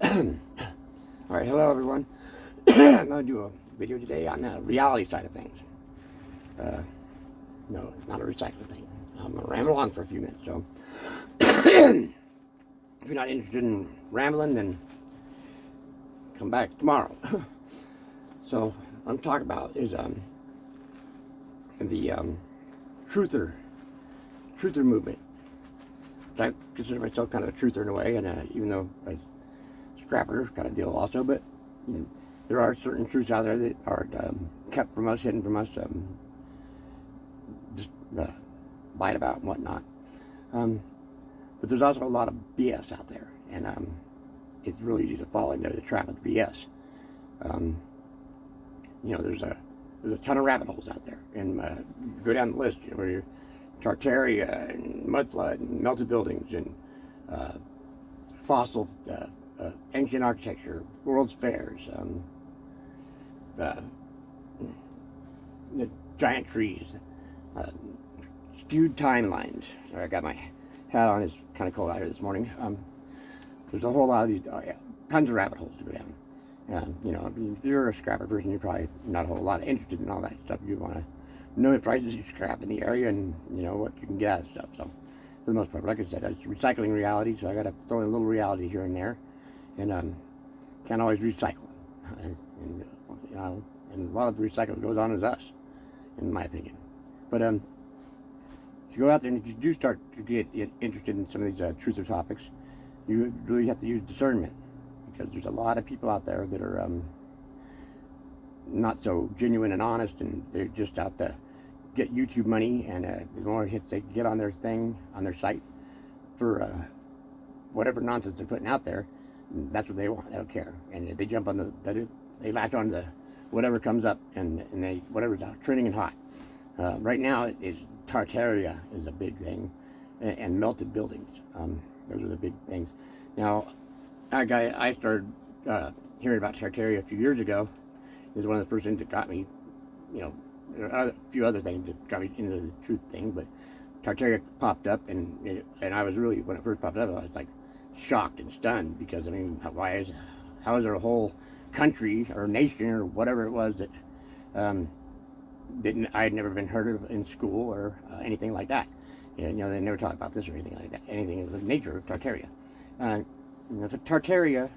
Alright, hello everyone. I'm going to do a video today on the reality side of things. No, it's not a recycling thing. I'm going to ramble on for a few minutes. So, if you're not interested in rambling, then come back tomorrow. So, what I'm talking about is the truther movement. I consider myself kind of a truther in a way, and even though I scrapper kind of deal also, but you know, there are certain truths out there that are kept from us, hidden from us, just lied about and whatnot. But there's also a lot of BS out there, and it's really easy to fall into the trap of BS. You know, there's a ton of rabbit holes out there, and go down the list, you know, where you're Tartaria and mudflood and melted buildings and fossil ancient architecture, World's Fairs, the giant trees, skewed timelines. Sorry, I got my hat on. It's kind of cold out here this morning. There's a whole lot of these, tons of rabbit holes to go down. You know, if you're a scrapper person, you're probably not a whole lot interested in all that stuff. You want to know the prices of scrap in the area and, you know, what you can get out of stuff. So, for the most part, like I said, it's recycling reality, so I got to throw in a little reality here and there. And can't always recycle. And you know, and a lot of the recycling goes on is us, in my opinion. But if you go out there and if you do start to get interested in some of these truther topics, you really have to use discernment, because there's a lot of people out there that are not so genuine and honest, and they're just out to get YouTube money, and the more hits they get on their thing, on their site, for whatever nonsense they're putting out there, that's what they want. They don't care, and they jump on they latch on to whatever comes up, and they whatever's out trending and hot. Right now, Tartaria is a big thing, and melted buildings. Those are the big things. Now, I started hearing about Tartaria a few years ago. It was one of the first things that got me, you know, there are a few other things that got me into the truth thing, but Tartaria popped up, and I was really, when it first popped up, I was like shocked and stunned, because I mean, how is there a whole country or nation or whatever it was that I had never been heard of in school or anything like that. And, you know, they never talked about this or anything like that, anything of the nature of Tartaria. You know, Tartaria,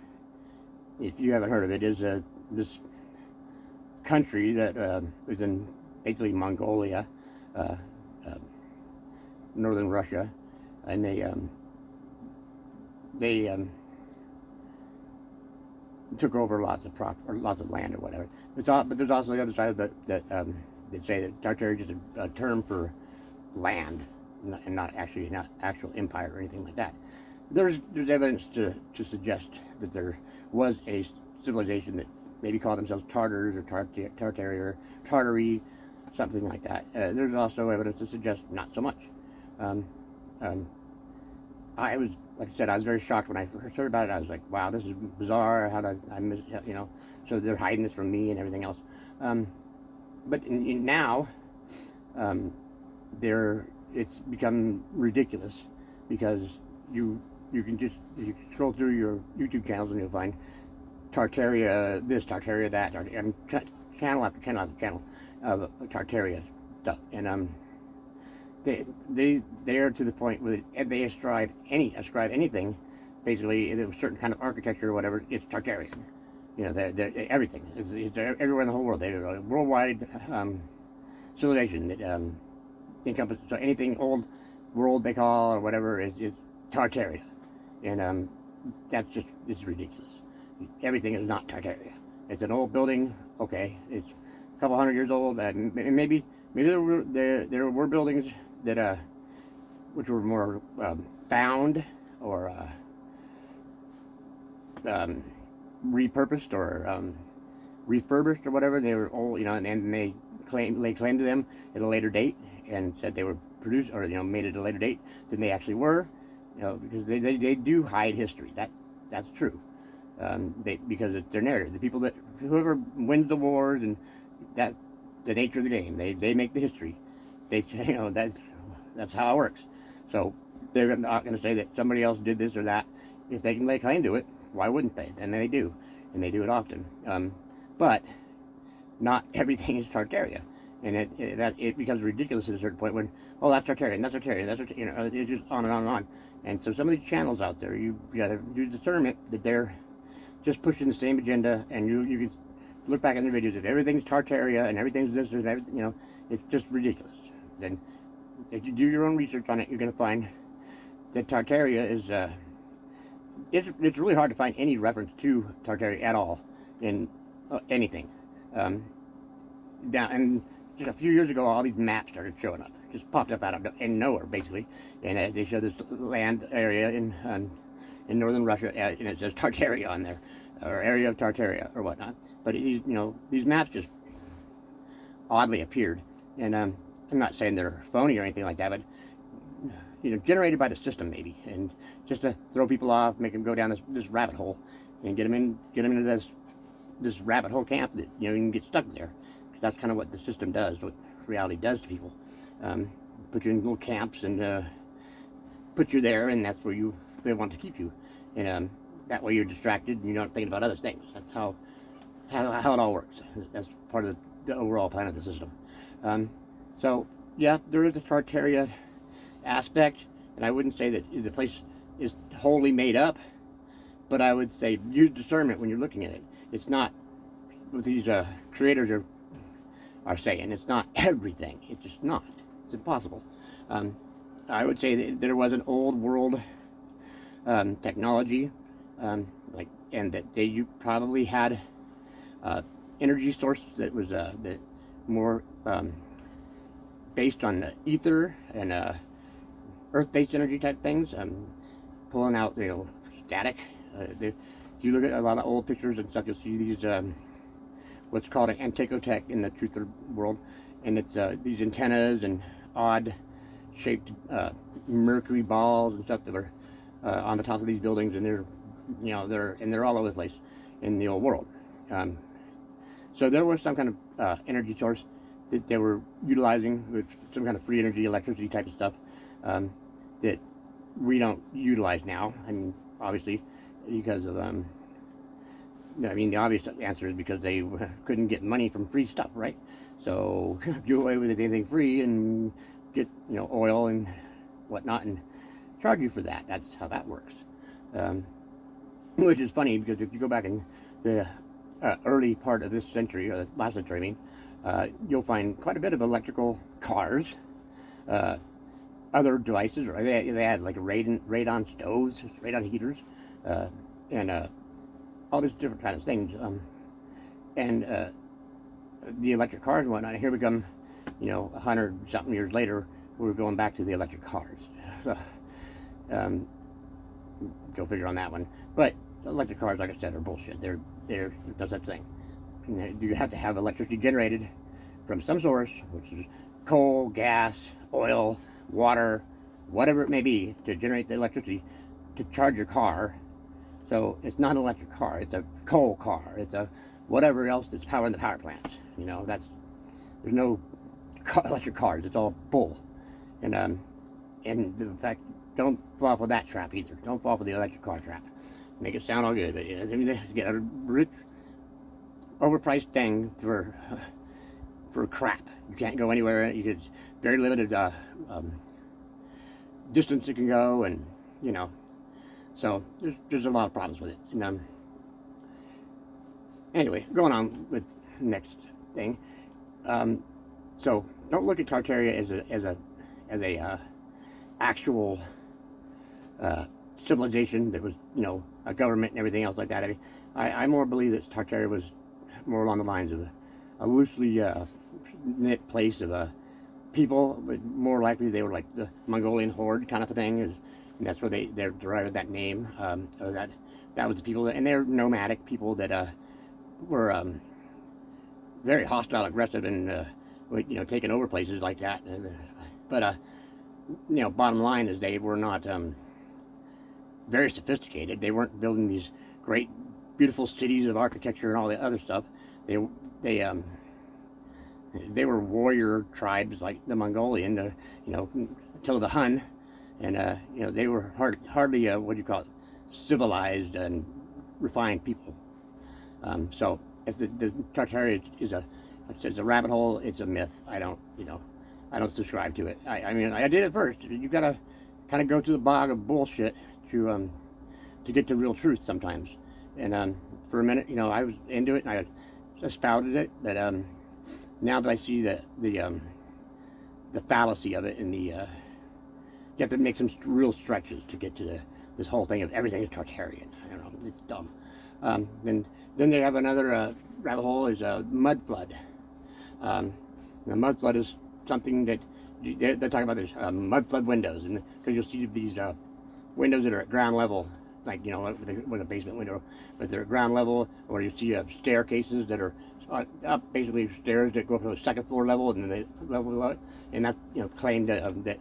if you haven't heard of it, is this country that is in basically Mongolia, northern Russia, and they took over lots of land or whatever. But there's also the other side of that they say that Tartaria is just a term for land, and not actual empire or anything like that. There's evidence to suggest that there was a civilization that maybe called themselves Tartars or Tartary or Tartary, something like that. There's also evidence to suggest not so much. I was, like I said, I was very shocked when I first heard about it. I was like, wow, this is bizarre. How did I miss, you know, so they're hiding this from me and everything else. But now, it's become ridiculous, because you can scroll through your YouTube channels and you'll find Tartaria this, Tartaria that, and channel after channel after channel of Tartaria stuff, and they are to the point where they ascribe anything, basically, a certain kind of architecture or whatever, it's Tartarian. You know, they're everything. It's everywhere in the whole world. They're a worldwide civilization that encompasses, so anything old world they call or whatever is Tartaria, and it's ridiculous. Everything is not Tartaria. It's an old building. Okay, it's a couple hundred years old, and maybe there were buildings that which were more found or repurposed or refurbished or whatever. They were old, you know, and they claimed to them at a later date, and said they were produced, or, you know, made at a later date than they actually were, you know, because they do hide history. That's true. Because it's their narrative. The people whoever wins the wars, and that's the nature of the game. They make the history. You know, that's how it works. So they're not going to say that somebody else did this or that. If they can lay claim to it, why wouldn't they? And they do, and they do it often. But not everything is Tartaria, and it becomes ridiculous at a certain point when, oh, that's Tartaria, and that's Tartaria, that's Tartaria, you know, it's just on and on and on. And so some of these channels out there, you got to do discernment that they're just pushing the same agenda, and you can look back in the videos that everything's Tartaria and everything's this and everything, you know, it's just ridiculous. Then if you do your own research on it, you're going to find that Tartaria is, it's really hard to find any reference to Tartaria at all in anything. And just a few years ago, all these maps started showing up, just popped up out of nowhere, basically, and they show this land area in northern Russia, and it says Tartaria on there, or area of Tartaria, or whatnot. But you know, these maps just oddly appeared, and I'm not saying they're phony or anything like that, but you know, generated by the system maybe, and just to throw people off, make them go down this rabbit hole, and get them into this rabbit hole camp that, you know, you can get stuck there. Because that's kind of what the system does, what reality does to people. Put you in little camps and put you there, and that's where they want to keep you, and that way you're distracted and you're not thinking about other things. That's how it all works. That's part of the overall plan of the system. So yeah, there is a Tartaria aspect, and I wouldn't say that the place is wholly made up, but I would say use discernment when you're looking at it. It's not what these creators are saying. It's not everything. It's just not. It's impossible. I would say that there was an old world technology, and that you probably had energy source that was that more based on ether and earth-based energy type things, pulling out, you know, static. If you look at a lot of old pictures and stuff, you'll see these what's called an Antechotech in the truther world, and it's these antennas and odd shaped mercury balls and stuff that are on the top of these buildings, and they're all over the place in the old world. So there was some kind of energy source that they were utilizing, with some kind of free energy, electricity type of stuff, that we don't utilize now. I mean, obviously, because of I mean, the obvious answer is because they couldn't get money from free stuff, right? So do away with anything free and get, you know, oil and whatnot and charge you for that. That's how that works. Which is funny, because if you go back in the early part of this century, or the last century, I mean, you'll find quite a bit of electrical cars, other devices, or they had like radon stoves, radon heaters, and all these different kinds of things, and the electric cars and whatnot. Here we come, you know, 100-something years later, we're going back to the electric cars. So, go figure on that one. But electric cars, like I said, are bullshit. There's no such thing. You have to have electricity generated from some source, which is coal, gas, oil, water, whatever it may be, to generate the electricity to charge your car. So it's not an electric car, it's a coal car, it's a whatever else that's powering the power plants. You know, there's no electric cars, it's all bull. And in fact, don't fall for that trap either. Don't fall for the electric car trap. Make it sound all good, but you know, they get a rich, overpriced thing for crap. You can't go anywhere. It's very limited distance it can go, and you know, so there's a lot of problems with it. And anyway, going on with the next thing. So don't look at Tartaria as a actual civilization that was, you know, a government and everything else like that. I mean, I more believe that Tartaria was more along the lines of a loosely knit place of people, but more likely they were like the Mongolian horde kind of a thing, and that's where they derived that name. That was the people, and they're nomadic people that were very hostile, aggressive, and you know, taking over places like that. But you know, bottom line is they were not very sophisticated. They weren't building these great, beautiful cities of architecture and all the other stuff. They were warrior tribes like the Mongolian, you know, till the Hun, and you know, they were hardly what do you call it, civilized and refined people. So if the Tartaria is a rabbit hole, it's a myth. I don't subscribe to it. I mean, I did it first. You gotta kind of go through the bog of bullshit to get to real truth sometimes. And for a minute, I was into it and I spouted it, but now that I see the fallacy of it and you have to make some real stretches to get to this whole thing of everything is Tartarian. I don't know, it's dumb. Then they have another rabbit hole is a mud flood. The mud flood is something that they're talking about. There's mud flood windows, and because you'll see these windows that are at ground level, like with a basement window, but they're at ground level, or you see staircases that are up, basically stairs that go up to a second floor level, and then they level up, and that claimed that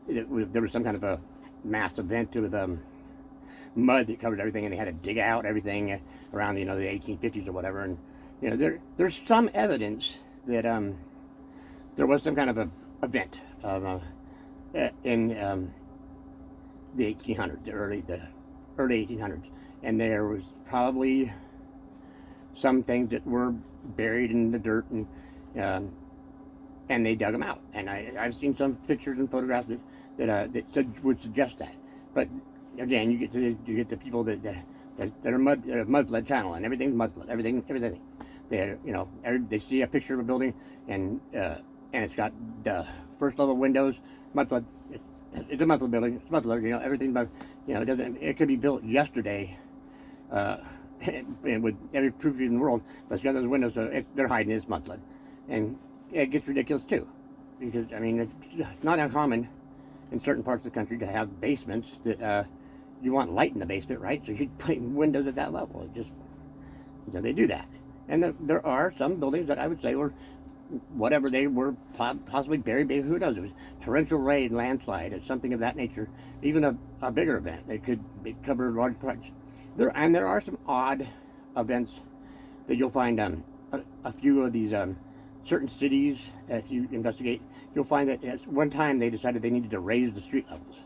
there was some kind of a mass event with mud that covered everything, and they had to dig out everything around the 1850s or whatever. And there's some evidence that there was some kind of a event in the 1800s, the early 1800s, and there was probably some things that were buried in the dirt, and they dug them out. And I've seen some pictures and photographs that would suggest that. But again, you get the people that are mud flood channel, and everything's mud flood, everything. They see a picture of a building, and it's got the first level windows, mud flood. It's a mud flood building. It's mud flood. Everything, but it could be built yesterday, and with every proof in the world, but it's got those windows, so they're hiding it's mud flood, and it gets ridiculous too, because I mean it's not uncommon in certain parts of the country to have basements that you want light in the basement, right? So you put windows at that level. It just they do that, and there are some buildings that I would say were whatever they were possibly buried. Maybe who knows? It was torrential rain, landslide, or something of that nature. Even a bigger event that could cover large parts. There are some odd events that you'll find. A few of these certain cities, if you investigate, you'll find that at one time they decided they needed to raise the street levels,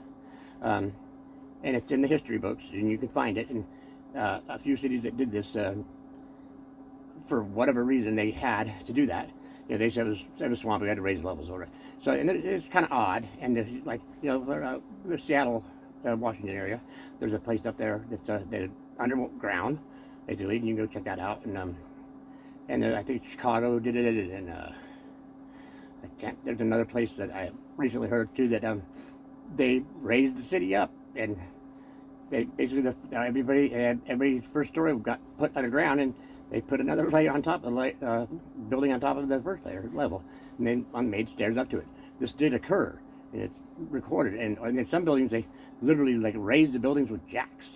and it's in the history books, and you can find it. And a few cities that did this, for whatever reason, they had to do that. They said it was swamp. We had to raise levels over it. So, and it's kind of odd. And there's, like, the Seattle, Washington area, there's a place up there that's underground, basically, and you can go check that out. And I think Chicago did it, and there's another place that I recently heard too that they raised the city up, and they basically everybody's first story got put underground, and they put another layer on top of the building on top of the first level, and then made stairs up to it. This did occur, and it's recorded. And in some buildings, they literally raised the buildings with jacks.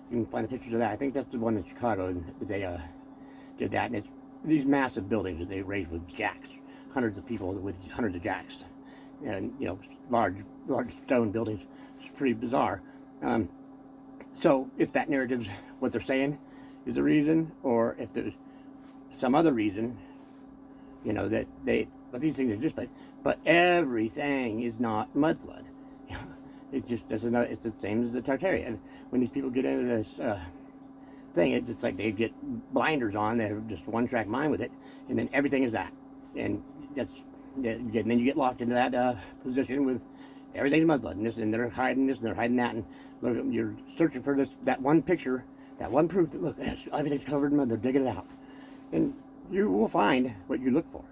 You can find the pictures of that. I think that's the one in Chicago, and they did that. And it's these massive buildings that they raised with jacks, hundreds of people with hundreds of jacks, and large stone buildings. It's pretty bizarre. So if that narrative's what they're saying is the reason, or if there's some other reason, but these things exist, but everything is not mud flood. It's the same as the Tartaria. And when these people get into this thing, it's like they get blinders on. They're just one-track mind with it, and then everything is that, and and then you get locked into that position with everything's mud flood, and they're hiding this, and they're hiding that, and look, you're searching for that one picture, that one proof that look, everything's covered in mud. They're digging it out, and you will find what you look for.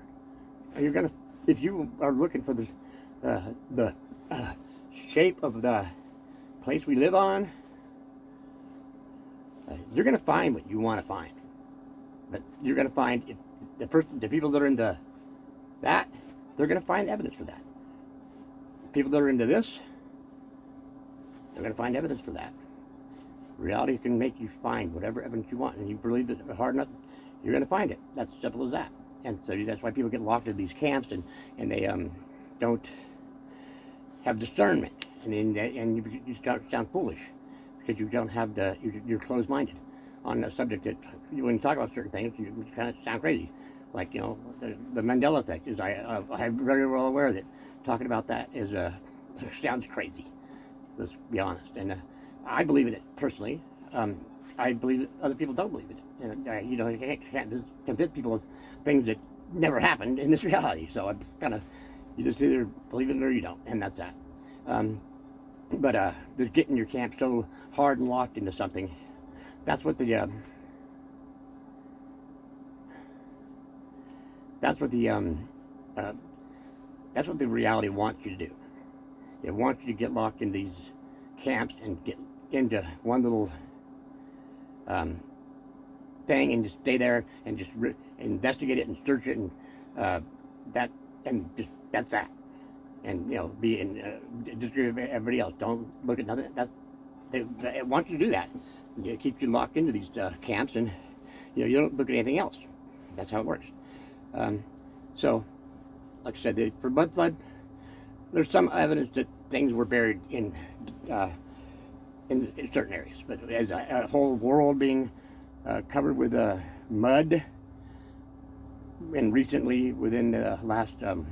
And if you are looking for the shape of the place we live on, you're going to find what you want to find. But you're going to find, if the people that are into that, they're going to find evidence for that. People that are into this, they're going to find evidence for that. Reality can make you find whatever evidence you want, and you believe it hard enough, you're going to find it. That's simple as that. And so that's why people get locked in these camps, and they don't have discernment, and you start to sound foolish because you don't have you're closed-minded on a subject that when you talk about certain things, you kind of sound crazy. Like, the Mandela effect is I'm very well aware that talking about that sounds crazy. Let's be honest, and I believe in it personally. I believe it, other people don't believe it. And you know, you can't just convince people of things that never happened in this reality. So it's kind of, you just either believe it or you don't, and that's that. But just getting your camp so hard and locked into something, that's what the that's what the reality wants you to do. It wants you to get locked in these camps and get into one little thing and just stay there and just investigate it and search it, and that's that. And you know, be in disagree with everybody else. Don't look at nothing. They want you to do that. It keeps you locked into these camps, and you know, you don't look at anything else. That's how it works. So, like I said, for mud flood, there's some evidence that things were buried in certain areas, but as a whole world being covered with mud, and recently within the last, you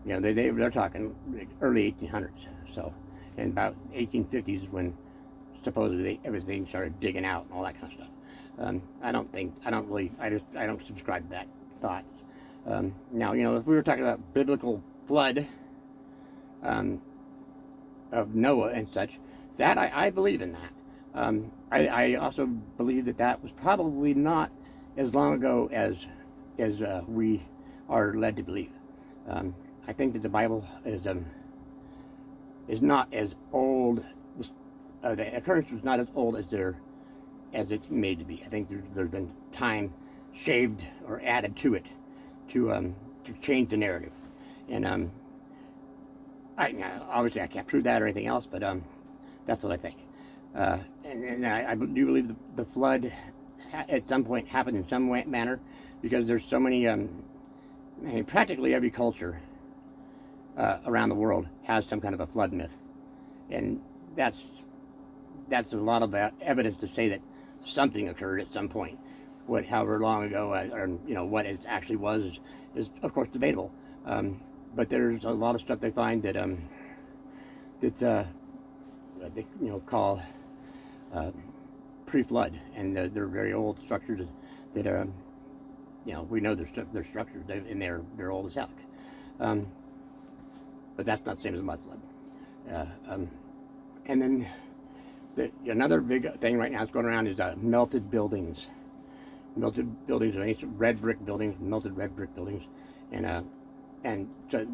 know, they're talking early 1800s. So, in about 1850s when supposedly everything started digging out and all that kind of stuff. I don't subscribe to that thought. Now, you know, if we were talking about biblical flood of Noah and such, that I believe in that. I also believe that was probably not as long ago as we are led to believe. I think that the Bible is not as old. The occurrence was not as old as it's made to be. I think there's been time shaved or added to it to change the narrative. And obviously I can't prove that or anything else, but that's what I think. And I do believe the flood at some point happened in some manner, because there's so many. I mean, practically every culture around the world has some kind of a flood myth, and that's a lot of evidence to say that something occurred at some point. However long ago, or you know, what it actually was is of course debatable. But there's a lot of stuff they find that they call pre-flood, and they're very old structures that are, you know, we know they're structures and they're old as heck. But that's not the same as a mud flood. And then another big thing right now that's going around is melted buildings. Melted buildings, red brick buildings, melted red brick buildings, and so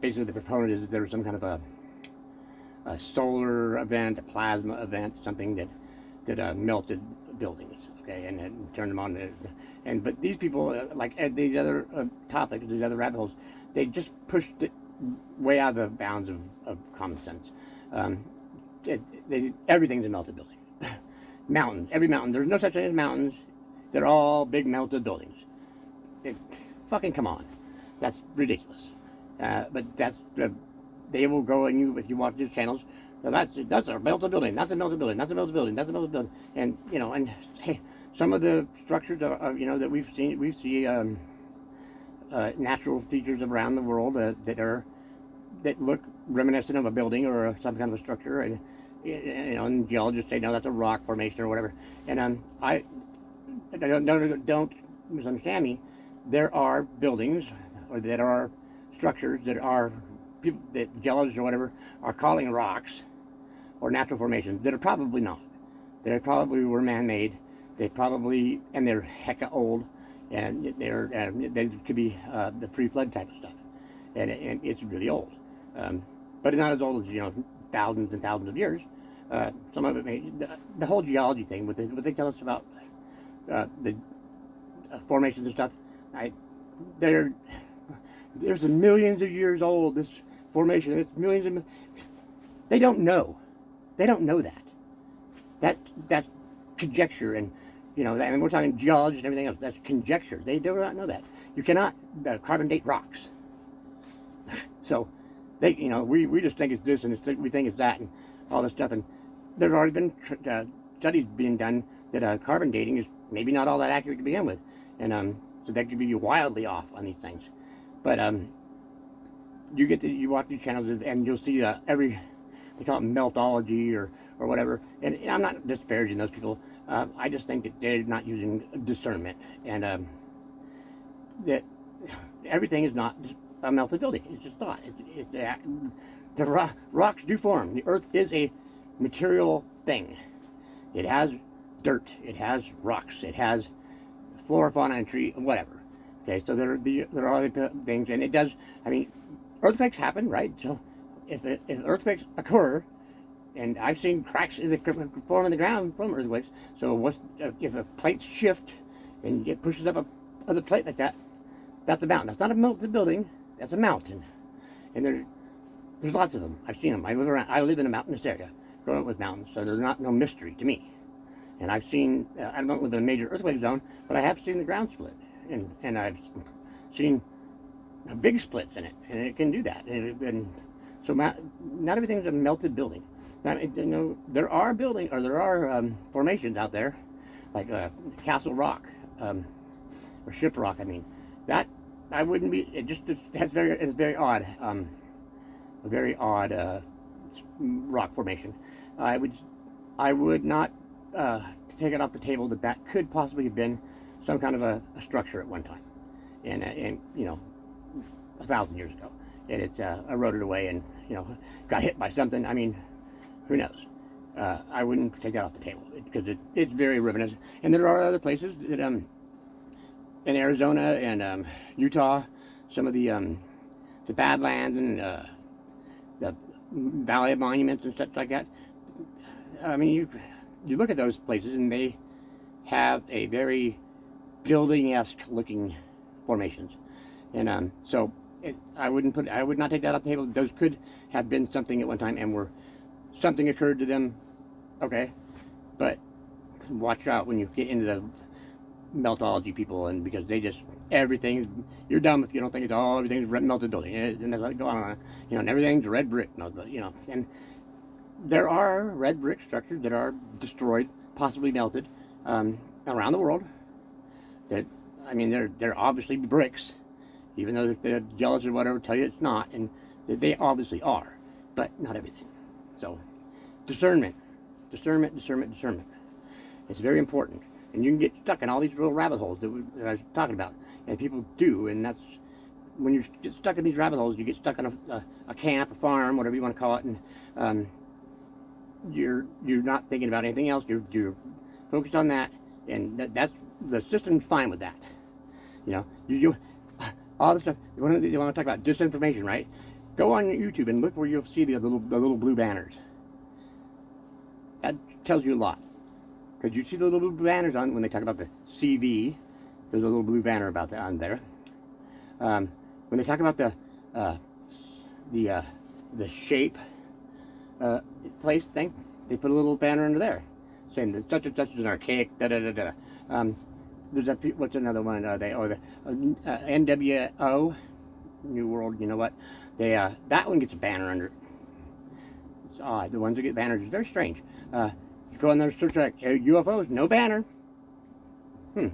basically the proponent is that there was some kind of a solar event, a plasma event, something that melted buildings, okay, and turned them on. But these people, like these other topics, these other rabbit holes, they just pushed it way out of the bounds of common sense. Everything's a melted building. Mountains, every mountain. There's no such thing as mountains. They're all big melted buildings. Fucking come on. That's ridiculous. But they will go, and if you watch these channels, that's a melted building. That's a melted building. That's a melted building. That's a melted building. And you know, and hey, some of the structures are you know, that we see natural features around the world that look reminiscent of a building or some kind of a structure, and you know, and geologists say no, that's a rock formation or whatever. And don't misunderstand me. There are buildings, or that are structures that are people that geologists or whatever are calling rocks or natural formations that are probably not. They probably were man-made. They're hecka old, and they could be the pre-flood type of stuff, and it's really old, but it's not as old as, you know, thousands and thousands of years. Some of it the whole geology thing, what they tell us about the formations and stuff, there's millions of years old, this formation. It's millions of. They don't know that. That's conjecture, and you know, and we're talking geology and everything else. That's conjecture. They do not know that. You cannot carbon date rocks. So you know, we just think it's this, and we think it's that, and all this stuff. And there's already been studies being done that carbon dating is maybe not all that accurate to begin with, and so that could be wildly off on these things. But you watch these channels, and you'll see they call it meltology or whatever. And I'm not disparaging those people. I just think that they're not using discernment, and that everything is not a melted building. It's just not. The rocks do form. The earth is a material thing. It has dirt. It has rocks. It has flora, fauna, and tree, whatever. Okay, so there are other things, and it does. I mean, earthquakes happen, right? So if earthquakes occur, and I've seen cracks in the form in the ground from earthquakes. So if a plate shift and it pushes up another plate like that, that's a mountain. That's not a melted building. That's a mountain, and there's lots of them. I've seen them. I live in a mountainous area, growing up with mountains, so there's no mystery to me. And I've seen. I don't live in a major earthquake zone, but I have seen the ground split, and I've seen big splits in it, and it can do that. And so not everything's a melted building. Now, there are formations out there, like Castle Rock, or Ship Rock. I mean, that I wouldn't be. It's very odd. A very odd rock formation. I would not take it off the table that could possibly have been some kind of a structure at one time, and 1,000 years ago, and it's eroded away and got hit by something. I mean, who knows? I wouldn't take that off the table because it's very reminiscent. And there are other places that in Arizona and Utah, some of the Badlands and the Valley of Monuments and stuff like that. I mean, you look at those places and they have a very building-esque looking formations, and so I would not take that off the table. Those could have been something at one time, and something occurred to them. Okay, but watch out when you get into the meltology people, and because you're dumb if you don't think everything's melted building, and that's like go on, and everything's red brick, and there are red brick structures that are destroyed, possibly melted, around the world. That, I mean, they're obviously bricks, even though they're jealous or whatever, tell you it's not, and they obviously are, but not everything. So, discernment. It's very important. And you can get stuck in all these little rabbit holes that I was talking about. And people do, and that's, when you get stuck in these rabbit holes, you get stuck in a camp, a farm, whatever you want to call it, and you're not thinking about anything else. You're focused on that, and that's the system's fine with that. You all the stuff. You want to talk about disinformation, right? Go on YouTube and look where you'll see the little blue banners. That tells you a lot. Because you see the little blue banners when they talk about the CV, there's a little blue banner about that on there. When they talk about the shape place thing, they put a little banner under there saying that such and such is an archaic there's what's another one? The NWO, New World. You know what? That one gets a banner under it. It's odd. The ones that get banners is very strange. You go in there and search like UFOs, no banner. You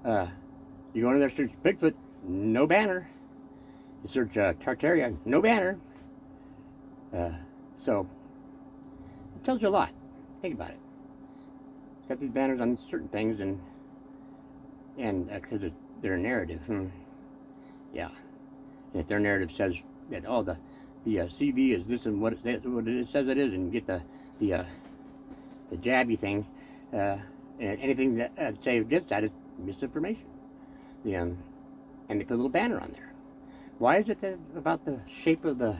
go in there and search Bigfoot, no banner. You search Tartaria, no banner. So it tells you a lot. Think about it. It's got these banners on certain things, and because their narrative. Yeah. And if their narrative says that the CV is this and what it says it is, and you get the jabby thing, and anything that say against that is misinformation. And they put a little banner on there. Why is it about the shape of the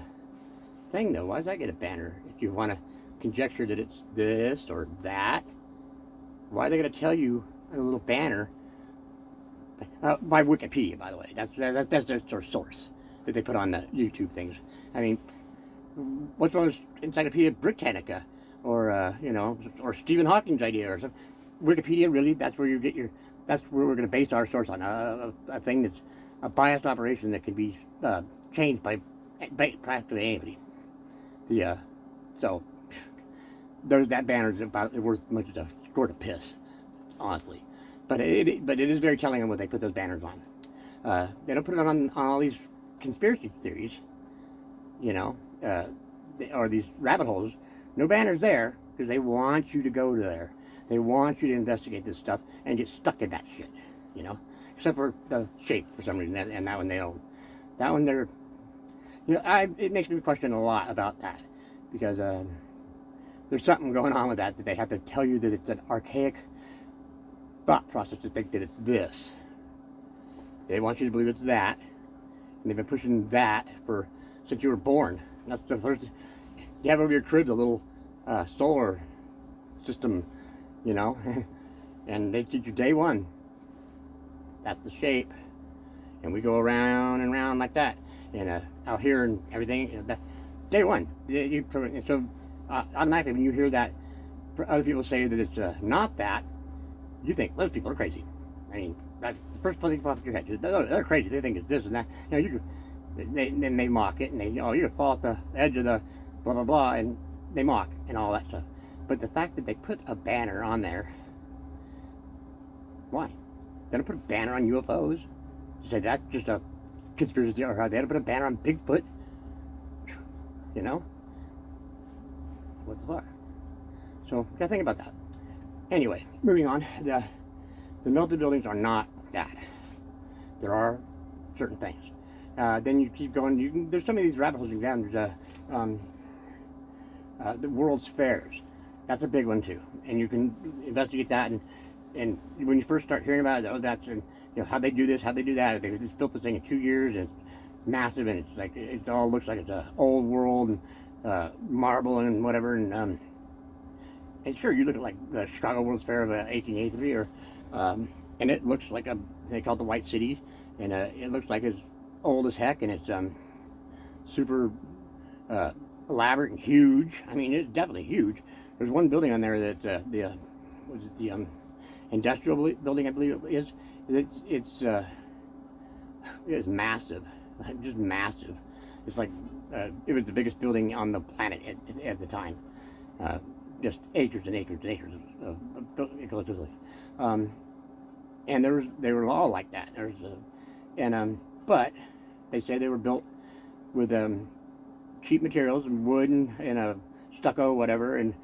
thing, though? Why does that get a banner? If you want to conjecture that it's this or that, why are they going to tell you a little banner? By Wikipedia, by the way. That's their source that they put on the YouTube things. I mean, what's on Encyclopedia Britannica, or or Stephen Hawking's idea, or something? Wikipedia, really? That's where that's where we're going to base our source on. A thing that's a biased operation that can be changed by practically anybody. So there's that banner's about worth as much as a squirt of piss, honestly. But it is very telling on what they put those banners on. They don't put it on all these conspiracy theories, or these rabbit holes. No banners there. because they want you to go there. They want you to investigate this stuff and get stuck in that shit, you know. Except for the shape for some reason, and that one they don't. That one they're, you know, it makes me question a lot about that, because there's something going on with that they have to tell you that it's an archaic thought process to think that it's this. They want you to believe it's that, and they've been pushing that since you were born. That's the first. You have over your crib the little solar system, you know, and they teach you day one. That's the shape, and we go around and around like that, and out here and everything. Day one, so automatically when you hear that, for other people say that it's not that, you think those people are crazy. I mean, that's the first thing that pops in your head. They're crazy. They think it's this and that. You know, then they mock it, and you're gonna fall off the edge of the blah blah blah, and they mock and all that stuff. But the fact that they put a banner on there, why? They don't put a banner on UFOs. Say that's just a conspiracy, or they don't put a banner on Bigfoot. You know? What the fuck? So, gotta think about that. Anyway, moving on. The melted buildings are not that. There are certain things. Then you keep going. There's some of these rabbit holes you can go down. There's the World's Fairs. That's a big one too, and you can investigate that. And when you first start hearing about it, oh, that's, you know, how they do this, how they do that. They just built this thing in 2 years, and it's massive, and it's like it all looks like it's a old world, and marble and whatever. And sure, you look at like the Chicago World's Fair of 1883, and it looks like they call it the White City, and it looks like it's old as heck, and it's super elaborate and huge. I mean, it's definitely huge. There's one building on there that the industrial building, I believe it is. It's massive, just massive. It's like it was the biggest building on the planet at the time. Just acres and acres and acres of buildings. And they were all like that. But they say they were built with cheap materials and wood and stucco, whatever, and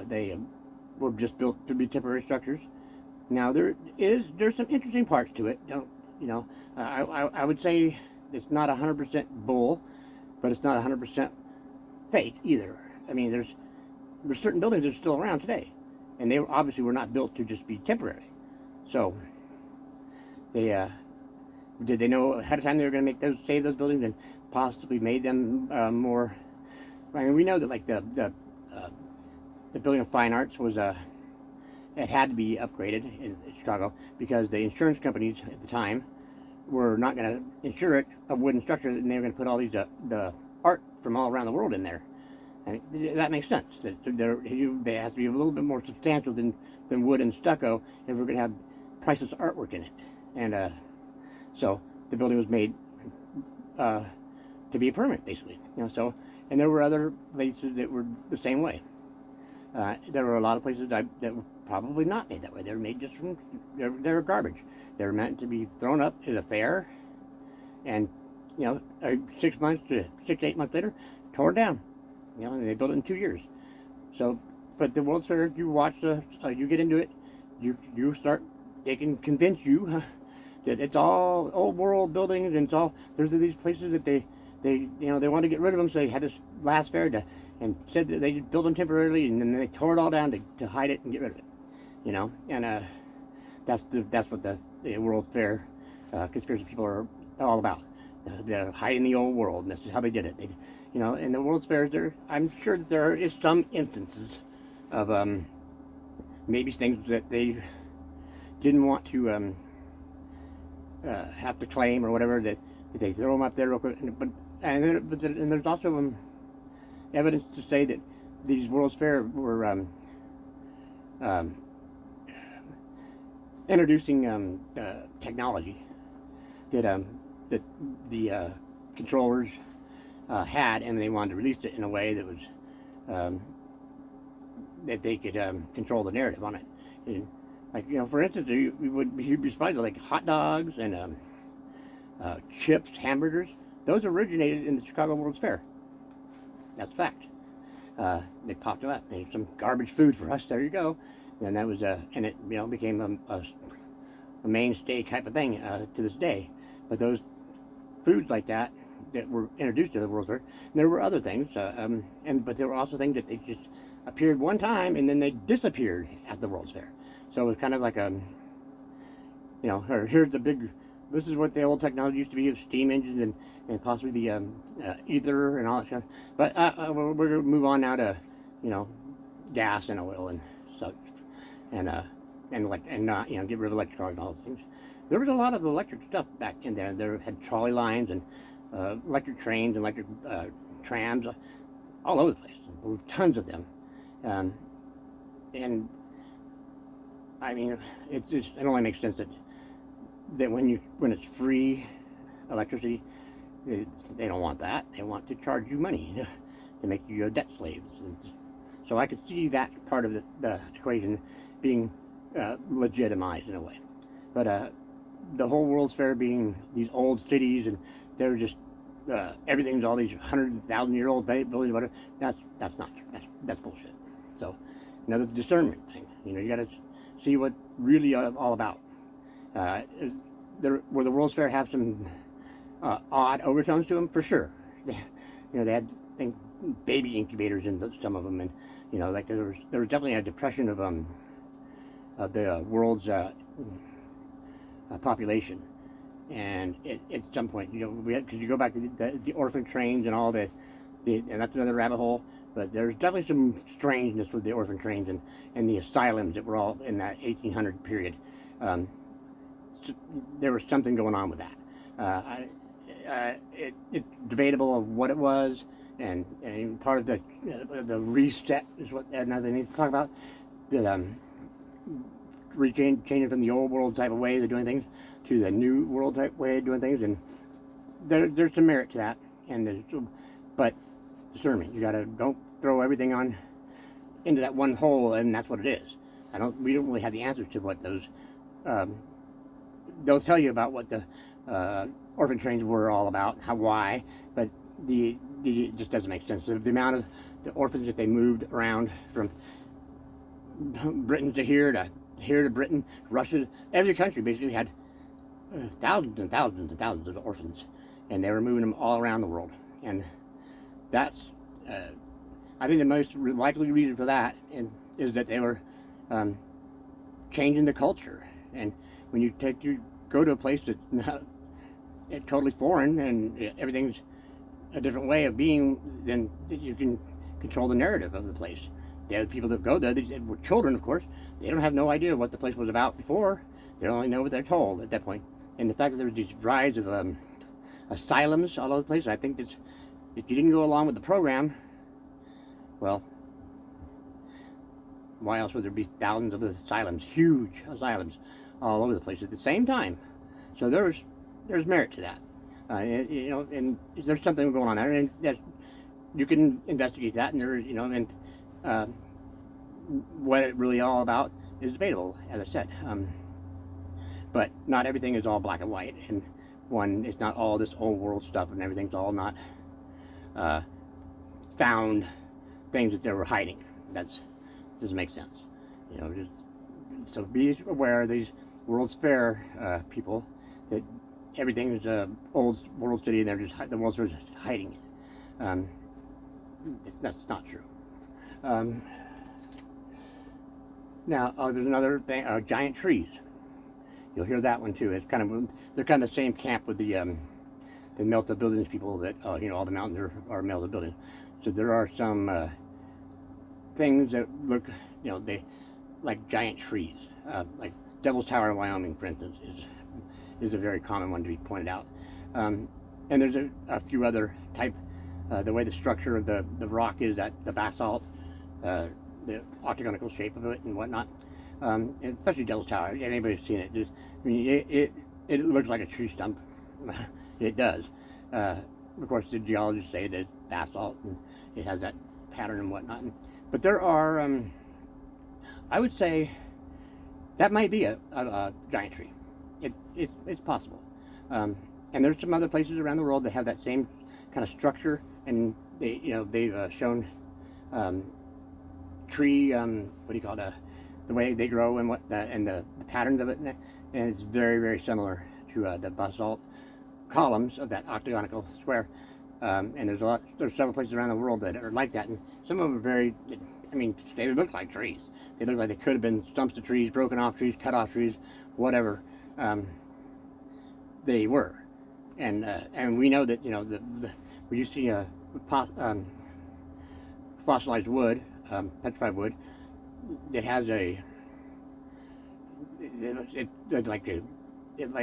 they were just built to be temporary structures. Now there's some interesting parts to it. I would say it's not 100% bull, but it's not 100% fake either. I mean, there's certain buildings that are still around today, and they obviously were not built to just be temporary. So did they know ahead of time they were going to save those buildings and possibly made them more? I mean, we know that like the Building of Fine Arts was it had to be upgraded in Chicago because the insurance companies at the time were not going to insure it a wooden structure, and they were going to put all these the art from all around the world in there. I mean, that makes sense. They have to be a little bit more substantial than wood and stucco if we're going to have priceless artwork in it. And so the building was made to be permanent, basically. So, and there were other places that were the same way. There were a lot of places that were probably not made that way. They were made just from, they were garbage. They were meant to be thrown up at a fair, and 6 months to 6 to 8 months later, torn down. And they built it in 2 years. So, but the World's Fair, you watch you get into it, you start. They can convince you that it's all old world buildings, and there's these places that they want to get rid of them. So they had this last fair and said that they built them temporarily, and then they tore it all down to hide it and get rid of it. And that's what the World Fair conspiracy people are all about. They're hiding the old world, and this is how they did it. In the World's Fairs, I'm sure that there is some instances of maybe things that they didn't want to have to claim or whatever, that they throw them up there real quick. But there's also evidence to say that these World's Fair were introducing technology that the controllers had, and they wanted to release it in a way that was that they could control the narrative on it. And, for instance, you'd be surprised, like hot dogs and chips, hamburgers. Those originated in the Chicago World's Fair. That's fact. they popped them up. There's some garbage food for us. There you go. And that was and it became a mainstay type of thing to this day. But those foods like that were introduced to the World's Fair, and there were other things, but there were also things that they just appeared one time and then they disappeared at the World's Fair. So it was kind of like here's the big. This is what the old technology used to be, of steam engines and possibly the ether and all that stuff. But we're going to move on now to, gas and oil and such, and get rid of electric cars and all those things. There was a lot of electric stuff back in there. There had trolley lines and electric trains and electric trams all over the place. There were tons of them, and I mean, it only makes sense that when it's free electricity, they don't want that. They want to charge you money to make you debt slaves. So I could see that part of the equation being legitimized in a way. But the whole World's Fair being these old cities, and they're just everything's all these 100,000-year-old buildings, whatever. That's not true. That's bullshit. So another discernment thing. You got to see what really all about. Where the World's Fair have some odd overtones to them, for sure. They had baby incubators in some of them, and like there was definitely a depression of the world's population, and at some point, because you go back to the orphan trains and all and that's another rabbit hole. But there's definitely some strangeness with the orphan trains and the asylums that were all in that 1800 period. There was something going on with that. It's debatable of what it was, and part of the reset is what another they need to talk about. Changing from the old world type of way of doing things to the new world type way of doing things, and there's some merit to that. But discernment, don't throw everything into that one hole, and that's what it is. We don't really have the answers to what those. They'll tell you about what the orphan trains were all about, why, but it just doesn't make sense. The amount of the orphans that they moved around from Britain to here to Britain, Russia, every country basically had thousands and thousands and thousands of orphans, and they were moving them all around the world. And that's, I think the most likely reason for that is that they were changing the culture. And when you go to a place that's not totally foreign and everything's a different way of being, then you can control the narrative of the place. The other people that go there, they were children, of course. They don't have no idea what the place was about before. They only know what they're told at that point. And the fact that there was this rise of asylums all over the place, I think that if you didn't go along with the program, well, why else would there be thousands of asylums, huge asylums, all over the place at the same time? So there's merit to that, and there's something going on there, and you can investigate that, and there's what it really all about is debatable, as I said. But not everything is all black and white, and it's not all this old world stuff, and everything's all not found things that they were hiding. That doesn't make sense. So be aware of these World's Fair people, that everything is a old world city, and the World's Fair is just hiding it. That's not true. Now, there's another thing: giant trees. You'll hear that one too. They're kind of the same camp with the melted buildings people that all the mountains are melted buildings. So there are some things that look, they like giant trees, like Devil's Tower in Wyoming, for instance, is a very common one to be pointed out. And there's a few other type. The way the structure of the rock is, that the basalt, the octagonal shape of it and whatnot, and especially Devil's Tower. Anybody's seen it? It looks like a tree stump. It does. Of course, the geologists say that it's basalt and it has that pattern and whatnot. But there are, I would say, that might be a giant tree. It's possible. And there's some other places around the world that have that same kind of structure, and they've shown tree, what do you call it, the way they grow and the patterns of it, and it's very, very similar to the basalt columns of that octagonal square. And there's several places around the world that are like that, and some of them are very, I mean, they look like trees. They look like they could have been stumps of trees, broken off trees, cut off trees, whatever they were. And we know that, when you see a fossilized wood, petrified wood, it has it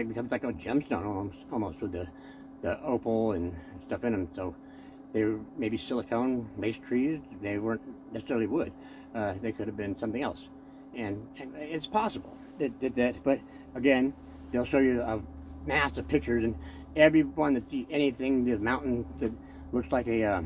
becomes like a gemstone almost with the opal and stuff in them. So they were maybe silicone based trees. They weren't necessarily wood. They could have been something else, and it's possible that. But again, they'll show you a mass of pictures, and everyone that anything, the mountain that looks like a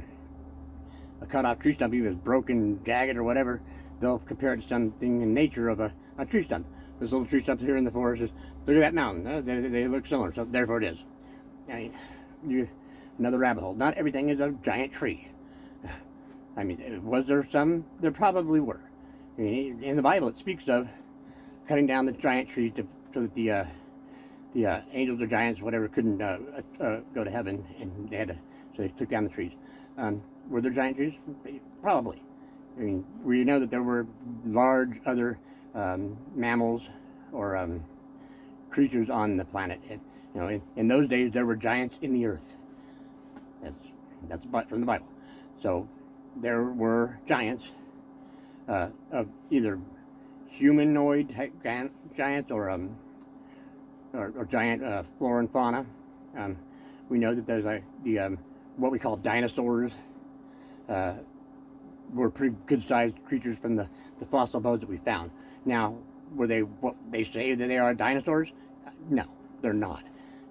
cut off tree stump, even if it's broken, jagged, or whatever, they'll compare it to something in nature of a tree stump. There's little tree stumps here in the forest. Look at that mountain. They look similar, so therefore it is. I mean, another rabbit hole. Not everything is a giant tree. I mean, was there some? There probably were. I mean, in the Bible, it speaks of cutting down the giant trees so that the angels or giants, whatever, couldn't go to heaven, and so they took down the trees. Were there giant trees? Probably. I mean, we know that there were large other mammals or creatures on the planet. In those days, there were giants in the earth. That's from the Bible. So there were giants of either humanoid type giants or giant flora and fauna. We know that there's what we call dinosaurs. Were pretty good-sized creatures from the fossil bones that we found. Now, were they what they say that they are, dinosaurs? No, they're not.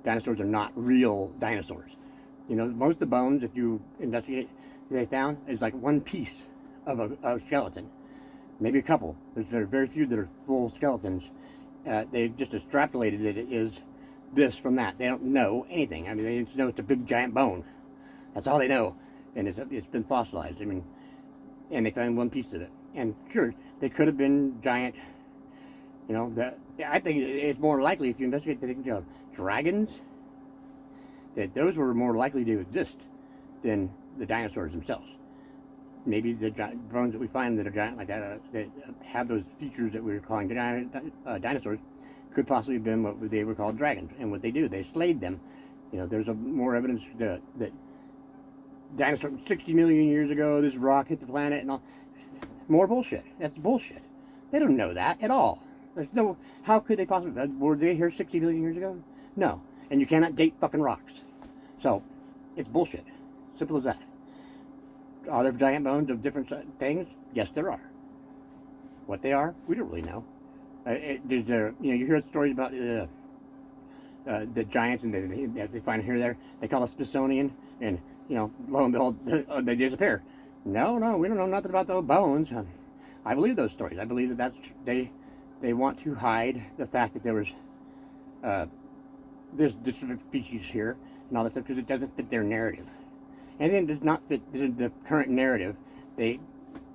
Dinosaurs are not real dinosaurs. Most of the bones, if you investigate, they found is like one piece of a skeleton, maybe a couple. There are very few that are full skeletons. They just extrapolated that it is this from that. They don't know anything. I mean, they just know it's a big giant bone. That's all they know, and it's been fossilized. I mean, and they found one piece of it. And sure, they could have been giant. I think it's more likely if you investigate the dragons, that those were more likely to exist than the dinosaurs themselves. Maybe the bones that we find that are giant like that have those features that we were calling dinosaurs could possibly have been what they were called dragons. And what they do, they slayed them. There's more evidence that dinosaurs 60 million years ago, this rock hit the planet and all. More bullshit. That's bullshit. They don't know that at all. How could they possibly? Were they here 60 million years ago? No. And you cannot date fucking rocks. So, it's bullshit. Simple as that. Are there giant bones of different things? Yes, there are. What they are, we don't really know. You hear stories about the giants and they find here there. They call it Smithsonian, and lo and behold, they disappear. No, we don't know nothing about those bones. I believe those stories. I believe that they want to hide the fact that there was this sort of species here and all that stuff because it doesn't fit their narrative. Anything that does not fit the current narrative, they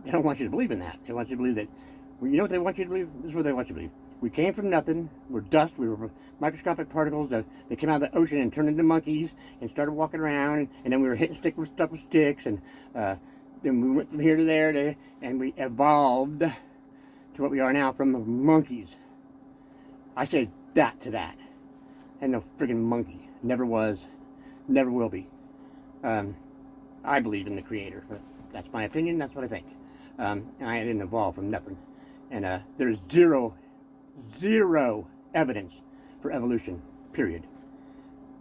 don't want you to believe in that. They want you to believe that. Well, you know what they want you to believe? This is what they want you to believe. We came from nothing. We're dust. We were microscopic particles that came out of the ocean and turned into monkeys and started walking around. And then we were hitting stuff with sticks. And then we went from here to there. And we evolved to what we are now from the monkeys. I say that to that. And no friggin' monkey. Never was. Never will be. I believe in the Creator. But that's my opinion. That's what I think. And I didn't evolve from nothing. And there's zero evidence for evolution, period.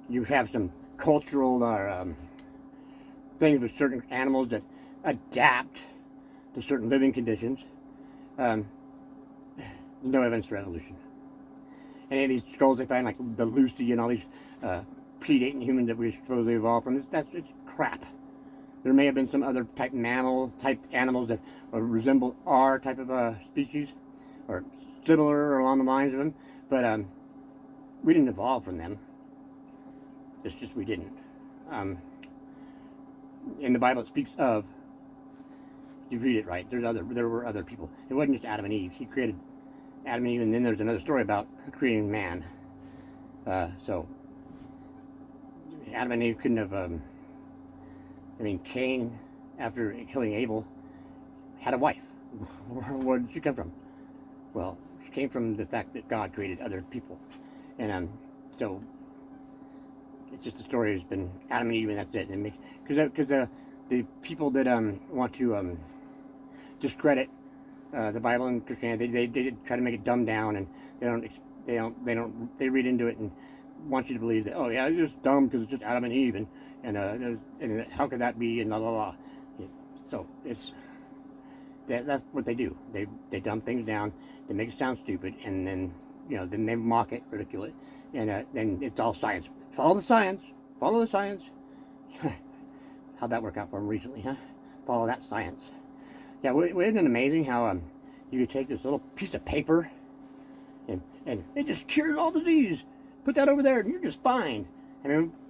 You have some cultural things with certain animals that adapt to certain living conditions. No evidence for evolution. Any of these skulls they find, like the Lucy and all these predating humans that we supposedly evolved from, it's crap. There may have been some other type animals that resemble our type of species, or similar or along the lines of them, but we didn't evolve from them. It's just we didn't. In the Bible it speaks of you read it right, there were other people. It wasn't just Adam and Eve. He created Adam and Eve, and then there's another story about creating man. So Adam and Eve couldn't have. Cain, after killing Abel, had a wife. Where did she come from? Well, she came from the fact that God created other people, and so it's just the story has been Adam and Eve, and that's it. Because the people that want to discredit the Bible and Christianity, they try to make it dumbed down, and they read into it and want you to believe that, oh yeah, it's just dumb because it's just Adam and Eve, and how could that be, and blah blah blah. So that's what they do. They dumb things down, they make it sound stupid, and then then they mock it, ridicule it, and then it's all science. Follow the science. Follow the science. How'd that work out for them recently, huh? Follow that science. Yeah, isn't it amazing how you could take this little piece of paper and it just cures all disease. Put that over there and you're just fine.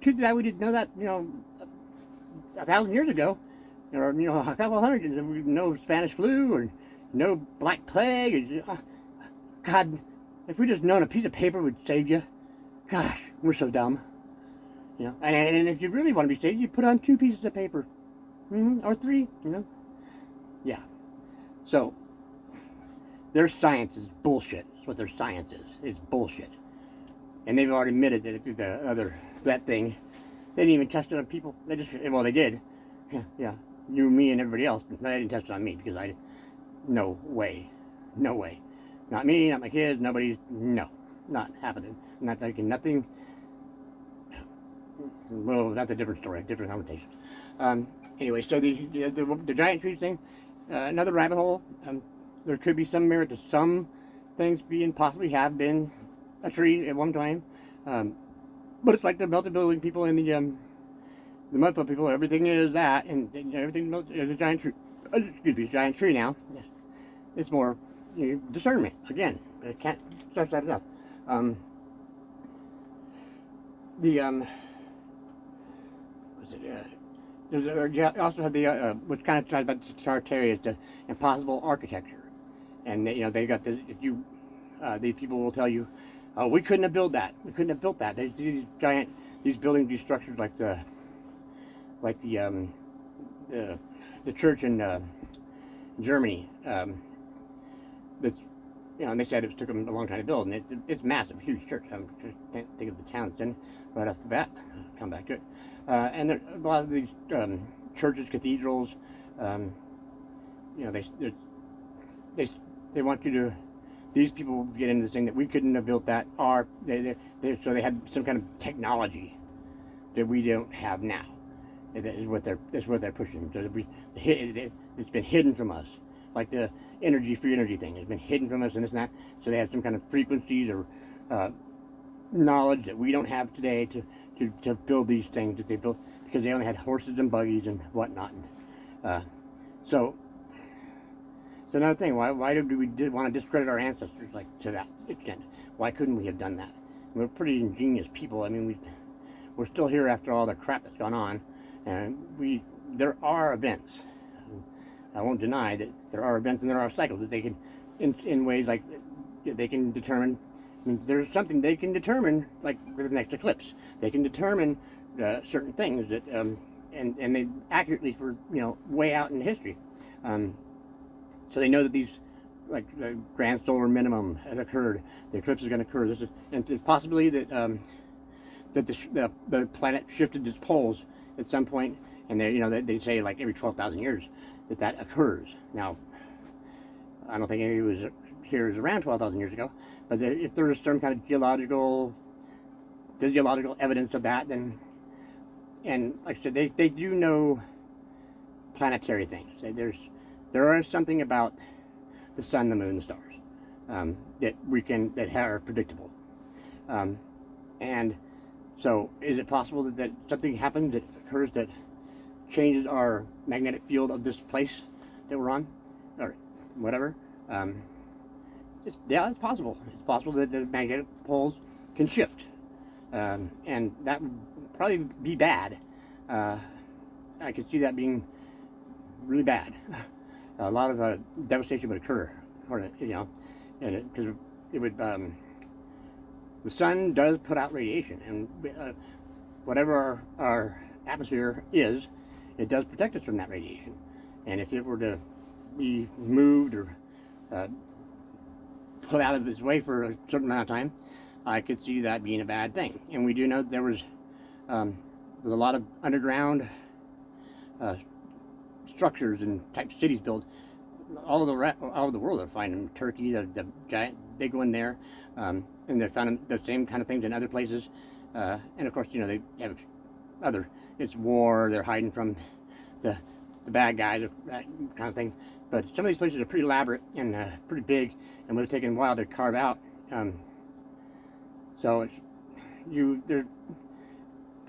Too bad we didn't know that, 1,000 years ago, or a couple hundred years ago. No Spanish flu or no Black Plague. God, if we just known a piece of paper would save you. Gosh, we're so dumb. And if you really want to be saved, you put on 2 pieces of paper, or 3. Yeah. So their science is bullshit. That's what their science is. It's bullshit. And they've already admitted that that thing, they didn't even test it on people. They did. Yeah. You, me, and everybody else, but they didn't test it on me because no way. Not me, not my kids, nobody, no, not happening. Not taking nothing. Well, that's a different story, different conversation. Anyway, so the giant trees thing, another rabbit hole. There could be some merit to some things possibly have been a tree at one time, but it's like the melted building people and the mudflood people. Everything is that, and everything is a giant tree. Excuse me, a giant tree now. Yes, it's more discernment again. I can't stress that enough. You also have the which kind of talks about Tartary is the impossible architecture, and they got this. If you these people will tell you, oh, we couldn't have built that. We couldn't have built that. There's these buildings, these structures like the church in Germany. That's and they said it took them a long time to build, and it's massive, huge church. I can't think of the town it's in right off the bat. I'll come back to it. And there, a lot of these churches, cathedrals, they want you to. These people get into this thing that we couldn't have built that. So they had some kind of technology that we don't have now. That is what they're pushing. So it's been hidden from us, like the free energy thing. It's been hidden from us, and this and that. So they have some kind of frequencies or knowledge that we don't have today to build these things that they built, because they only had horses and buggies and whatnot. So another thing, why did we want to discredit our ancestors like to that extent? Why couldn't we have done that? We're pretty ingenious people. We're still here after all the crap that's gone on, and there are events. I won't deny that there are events and there are cycles that they can, in ways like they can determine. There's something they can determine, like with the next eclipse. They can determine certain things that, and they accurately for way out in history. So they know that these, like the grand solar minimum has occurred. The eclipse is going to occur. And it's possibly that that the planet shifted its poles at some point, and they say like every 12,000 years that occurs. Now, I don't think anybody was here is around 12,000 years ago, but if there is some kind of physiological evidence of that, then, and like I said, they do know planetary things. There is something about the sun, the moon, the stars that are predictable, and so is it possible that something happens that occurs that changes our magnetic field of this place that we're on, or whatever? It's possible. It's possible that the magnetic poles can shift, and that would probably be bad. I could see that being really bad. a lot of devastation would occur, you know, and because it would, the sun does put out radiation, and whatever our atmosphere is, it does protect us from that radiation. And if it were to be moved or put out of its way for a certain amount of time, I could see that being a bad thing. And we do know there was a lot of underground structures and type cities built all over the world. They're finding Turkey, the giant big one there, and they found the same kind of things in other places. And of course, you know, they have other. It's war. They're hiding from the bad guys, that kind of thing. But some of these places are pretty elaborate and pretty big, and would have taken a while to carve out. So it's there's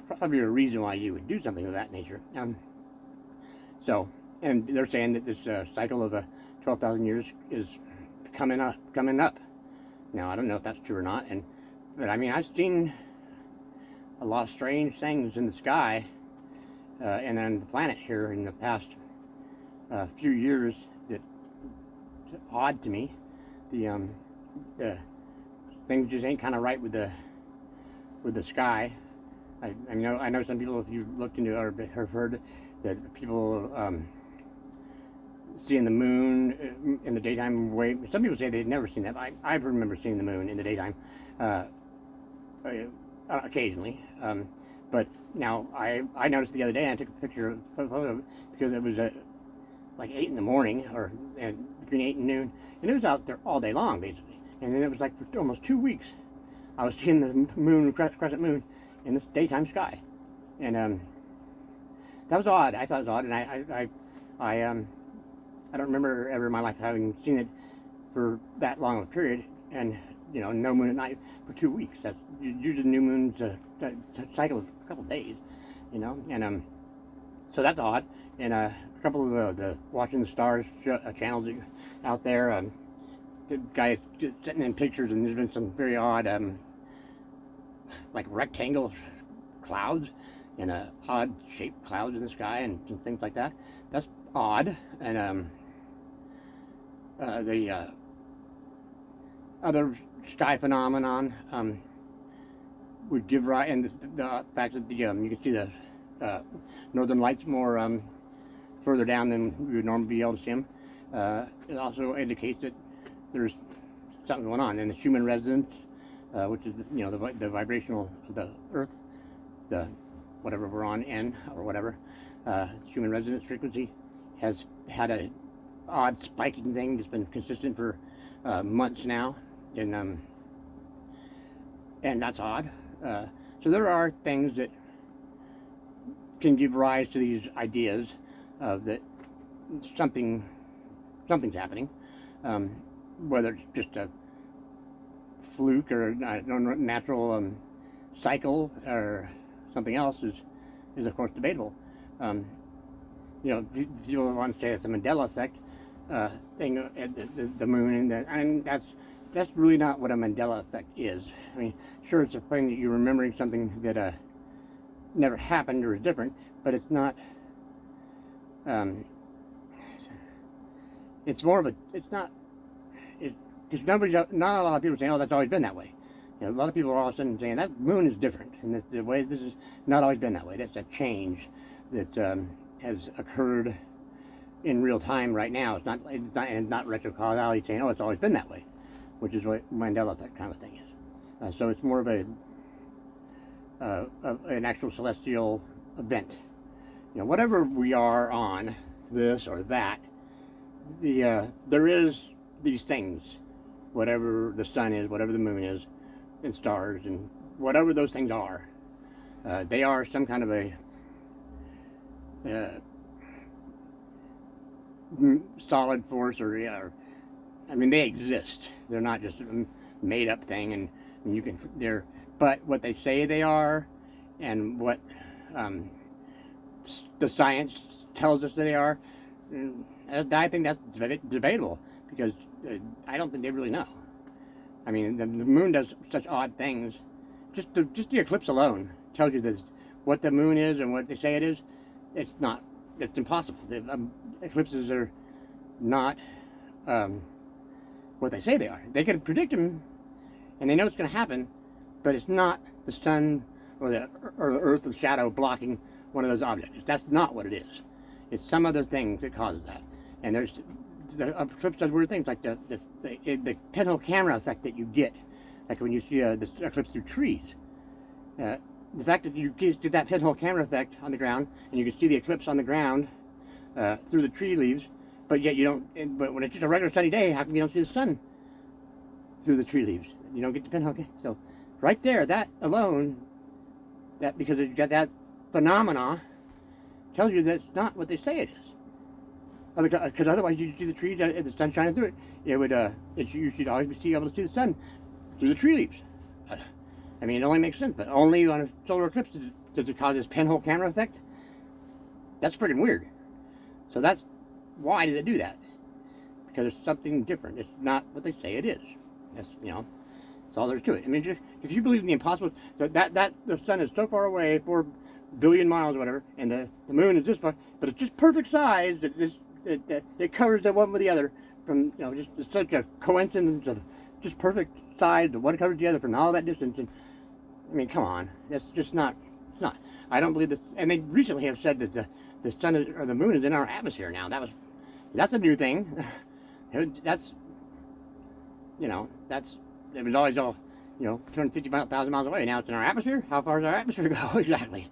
probably a reason why you would do something of that nature. So, and they're saying that this cycle of 12,000 years is coming up. Now, I don't know if that's true or not, but I mean, I've seen a lot of strange things in the sky and on the planet here in the past few years that odd to me. The things just ain't kind of right with the sky. I know some people, if you looked into or have heard that people seeing the moon in the daytime way. Some people say they've never seen that. I remember seeing the moon in the daytime occasionally. But now I noticed the other day, and I took a photo because it was like 8 in the morning, or between 8 and noon, and it was out there all day long basically. And then it was like for almost 2 weeks I was seeing the moon, crescent moon, in this daytime sky, and that was odd. I thought it was odd, and I don't remember ever in my life having seen it for that long of a period, and you know, no moon at night for 2 weeks. That's usually new moons cycle of a couple of days, you know, and so that's odd. And a couple of the Watching the Stars channels out there, the guys just sitting in pictures, and there's been some very odd like rectangle clouds and odd shaped clouds in the sky and some things like that. That's odd. And the other sky phenomenon would give rise, and the fact that you can see the northern lights more further down than we would normally be able to see them. It also indicates that there's something going on, and the Schumann resonance, which is the vibrational of the Earth, the whatever we're on, N or whatever, Schumann resonance frequency, has had a odd spiking thing that's been consistent for months now, and that's odd. So there are things that can give rise to these ideas of that something's happening, whether it's just a fluke or natural cycle or something else is of course debatable. People want to say it's a Mandela effect thing at the moon, and that's really not what a Mandela effect is. I mean, sure, it's a thing that you're remembering something that never happened or is different, but it's not. It's more of a. It's not. Because not a lot of people are saying, "Oh, that's always been that way." A lot of people are all of a sudden saying that moon is different, and that the way this has not always been that way. That's a change that has occurred in real time right now. It's not retrocausality saying, "Oh, it's always been that way," which is what Mandela effect kind of thing is. So it's more of an actual celestial event. Whatever we are on, this or that, there is these things, whatever the sun is, whatever the moon is, and stars, and whatever those things are, they are some kind of a solid force, or I mean, they exist. They're not just a made up thing, and but what they say they are, and what the science tells us that they are, I think that's debatable, because I don't think they really know. I mean, the moon does such odd things. Just the eclipse alone tells you that what the moon is and what they say it is. It's not. It's impossible. The eclipses are not what they say they are. They can predict them, and they know it's going to happen, but it's not the sun or the Earth's shadow blocking one of those objects. That's not what it is. It's some other thing that causes that. And there's the eclipse does weird things like the pinhole camera effect that you get, like when you see the eclipse through trees. The fact that you get that pinhole camera effect on the ground, and you can see the eclipse on the ground through the tree leaves, but yet you don't. But when it's just a regular sunny day, how come you don't see the sun through the tree leaves? You don't get the pinhole. So right there, that alone, that because you got that phenomena, tells you that's not what they say it is. Because otherwise, you see the trees, the sun shining through it. It would. You should always be able to see the sun through the tree leaves. I mean, it only makes sense, but only on a solar eclipse does it cause this pinhole camera effect. That's freaking weird. So that's why did it do that? Because it's something different. It's not what they say it is. That's that's all there is to it. I mean, just if you believe in the impossible, that the sun is so far away, 4 billion miles or whatever, and the moon is this far, but it's just perfect size that it covers the one with the other from just such a coincidence of just perfect size. The one covers the other from all that distance. And I mean, come on, that's just not. It's not. I don't believe this. And they recently have said that the sun or the moon is in our atmosphere now. That's a new thing. That's it was always all 250,000 miles away. Now it's in our atmosphere. How far does our atmosphere go exactly?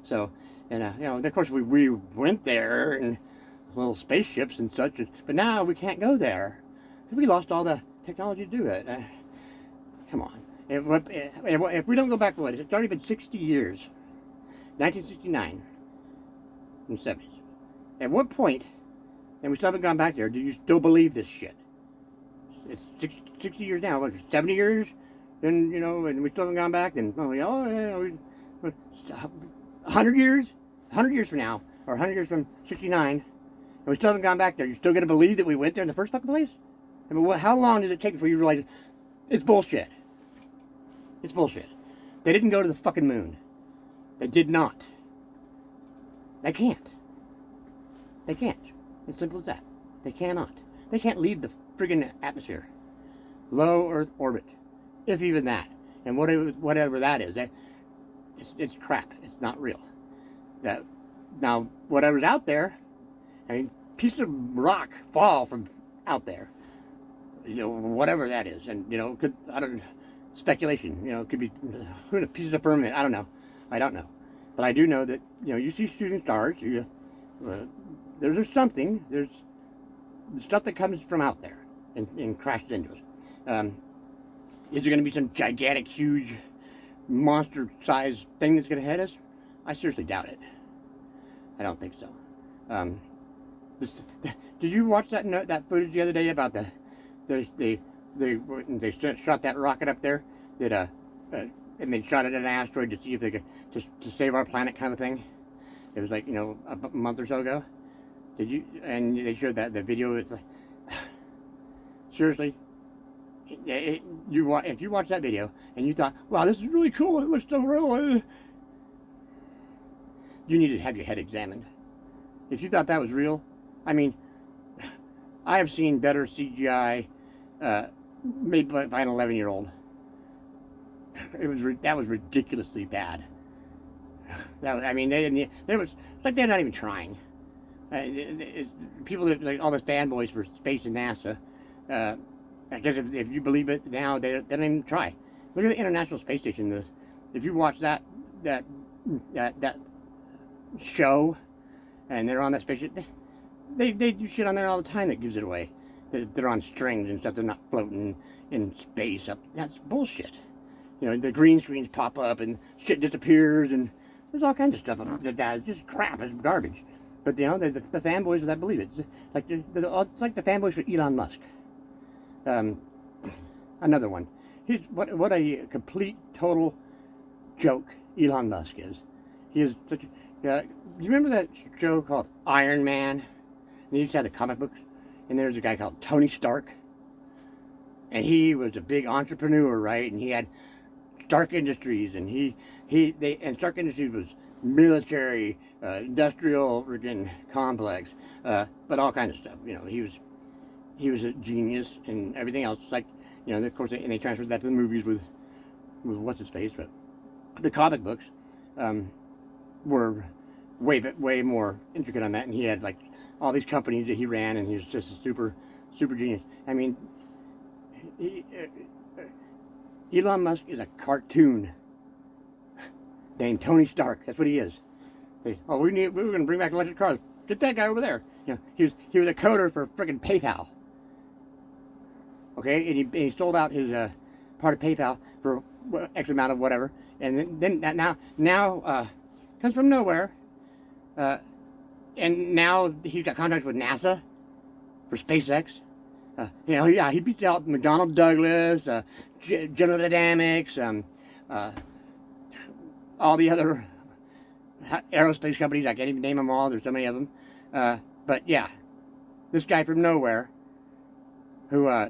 So, and of course we went there and little spaceships and such, but now we can't go there because we lost all the technology to do it. Come on. If we don't go back, it's already been 60 years. 1969 and 70s. At what point, and we still haven't gone back there, do you still believe this shit? It's 60 years now. What, 70 years? Then, and we still haven't gone back. And, 100 years? 100 years from now, or 100 years from 69, and we still haven't gone back there. You're still going to believe that we went there in the first fucking place? I mean, how long did it take before you realize it's bullshit? It's bullshit. They didn't go to the fucking moon. They did not. They can't. They can't. As simple as that. They cannot. They can't leave the friggin' atmosphere. Low Earth orbit. If even that. And whatever that is. It's crap. It's not real. Now, whatever's out there, I mean, pieces of rock fall from out there. Whatever that is. And, speculation. It could be pieces of firmament. I don't know. But I do know that, you see shooting stars. There's something. There's the stuff that comes from out there and crashes into us. Is there going to be some gigantic, huge, monster-sized thing that's going to hit us? I seriously doubt it. I don't think so. Did you watch that footage the other day about they shot that rocket up there and they shot it at an asteroid to see if they could to save our planet, kind of thing? It was like a month or so ago. Did you? And they showed that the video. It's like, seriously, if you watch that video and you thought, wow, this is really cool, it looks so real, you need to have your head examined. If you thought that was real, I mean, I have seen better CGI made by an 11-year-old. That was ridiculously bad. It's like they're not even trying. People that like all the fanboys for space and NASA. I guess if you believe it now, they don't even try. Look at the International Space Station. If you watch that show, and they're on that spaceship, they do shit on there all the time that gives it away. They're on strings and stuff. They're not floating in space. That's bullshit. The green screens pop up and shit disappears, and there's all kinds of stuff that's just crap. It's garbage. But the fanboys that believe it, it's like the fanboys for Elon Musk. Another one. He's what a complete total joke Elon Musk is. He is such. You remember that show called Iron Man? And he used to have the comic books, and there's a guy called Tony Stark, and he was a big entrepreneur, right? And he had Stark Industries, and Stark Industries was military, industrial freaking complex, but all kinds of stuff. He was he was a genius and everything else. Like, you know, of course, and they transferred that to the movies with what's his face, but the comic books were way more intricate on that, and he had like all these companies that he ran, and he was just a super genius. I mean, Elon Musk is a cartoon named Tony Stark. That's what he is. We were going to bring back electric cars. Get that guy over there. You know, he was a coder for friggin' PayPal. Okay, and he sold out his part of PayPal for X amount of whatever, and then now comes from nowhere, and now he's got contracts with NASA for SpaceX. You know, yeah, he beats out McDonnell Douglas, General Dynamics, all the other aerospace companies. I can't even name them all. There's so many of them. But yeah, this guy from nowhere, who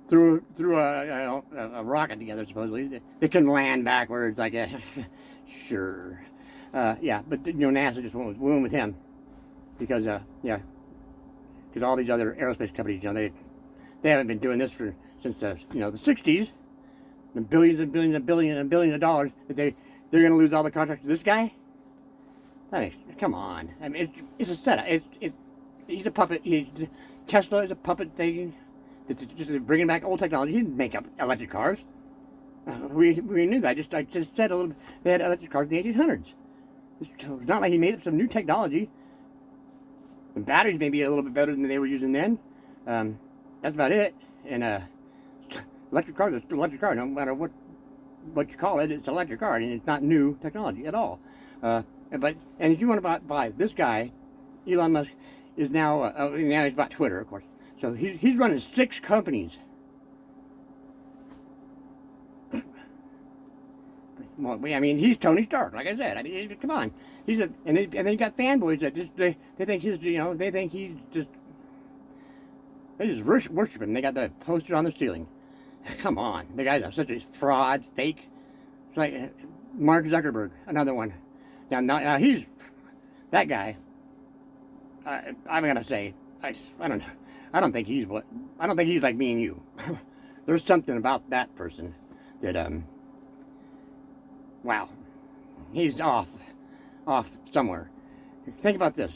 threw a rocket together, supposedly. They couldn't land backwards. Like, sure. Yeah, but you know, NASA just went with him because yeah, because all these other aerospace companies, you know, they haven't been doing this since the the 60s. The billions and billions and billions and billions of dollars that they're going to lose all the contracts to this guy. I mean, come on. I mean, it's a setup. He's a puppet. Tesla is a puppet thing. Just bringing back old technology. He didn't make up electric cars. We knew that. I just said a little bit. They had electric cars in the 1800s. It's not like he made up some new technology. The batteries may be a little bit better than they were using then. That's about it. And electric cars are still electric cars. No matter what you call it, it's an electric car, and it's not new technology at all. But if you want to buy this guy, Elon Musk is now he's bought Twitter, of course. So he's running 6 companies. Well, I mean, he's Tony Stark, like I said. I mean, come on, and then you got fanboys that just they think he's they just worship him. They got the poster on the ceiling. Come on, the guy's such a fraud, fake. It's like Mark Zuckerberg, another one. Now he's that guy. I'm gonna say I don't think he's like me and you. There's something about that person that wow, he's off somewhere. Think about this.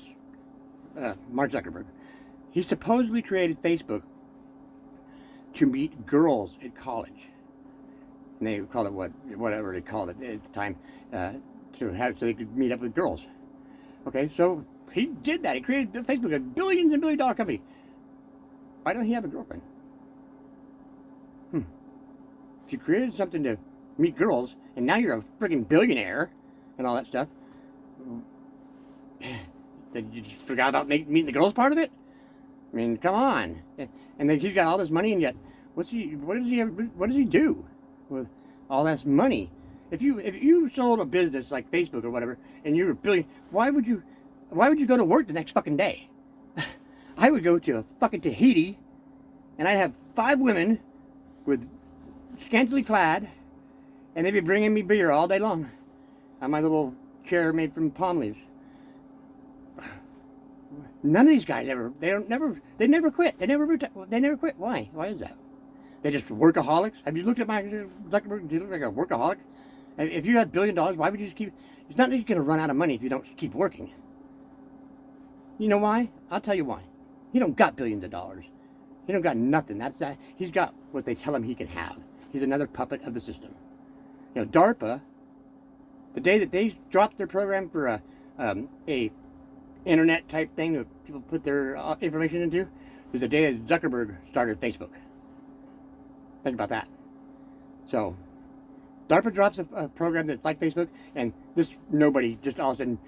Mark Zuckerberg. He supposedly created Facebook to meet girls at college, and they called it whatever they called it at the time, so they could meet up with girls. Okay, so he did that. He created Facebook, a billions and billion dollar company. Why don't he have a girlfriend? If you created something to meet girls, and now you're a friggin' billionaire and all that stuff, then you just forgot about meeting the girls part of it? I mean, come on. And then he's got all this money, and yet, what does he do with all this money? If you sold a business like Facebook or whatever, and you're a billion, why would you go to work the next fucking day? I would go to fucking Tahiti, and I'd have 5 women with scantily clad, and they'd be bringing me beer all day long on my little chair made from palm leaves. None of these guys they never quit. They never quit. Why? Why is that? They just workaholics. Have you looked at Mark Zuckerberg? Do you look like a workaholic? If you had $1 billion, why would you just keep? It's not that you're going to run out of money if you don't keep working. You know why? I'll tell you why. He don't got billions of dollars. He don't got nothing. That's that. He's got what they tell him he can have. He's another puppet of the system. You know, DARPA. The day that they dropped their program for a internet type thing that people put their information into, was the day that Zuckerberg started Facebook. Think about that. So, DARPA drops a program that's like Facebook, and this nobody just all of a sudden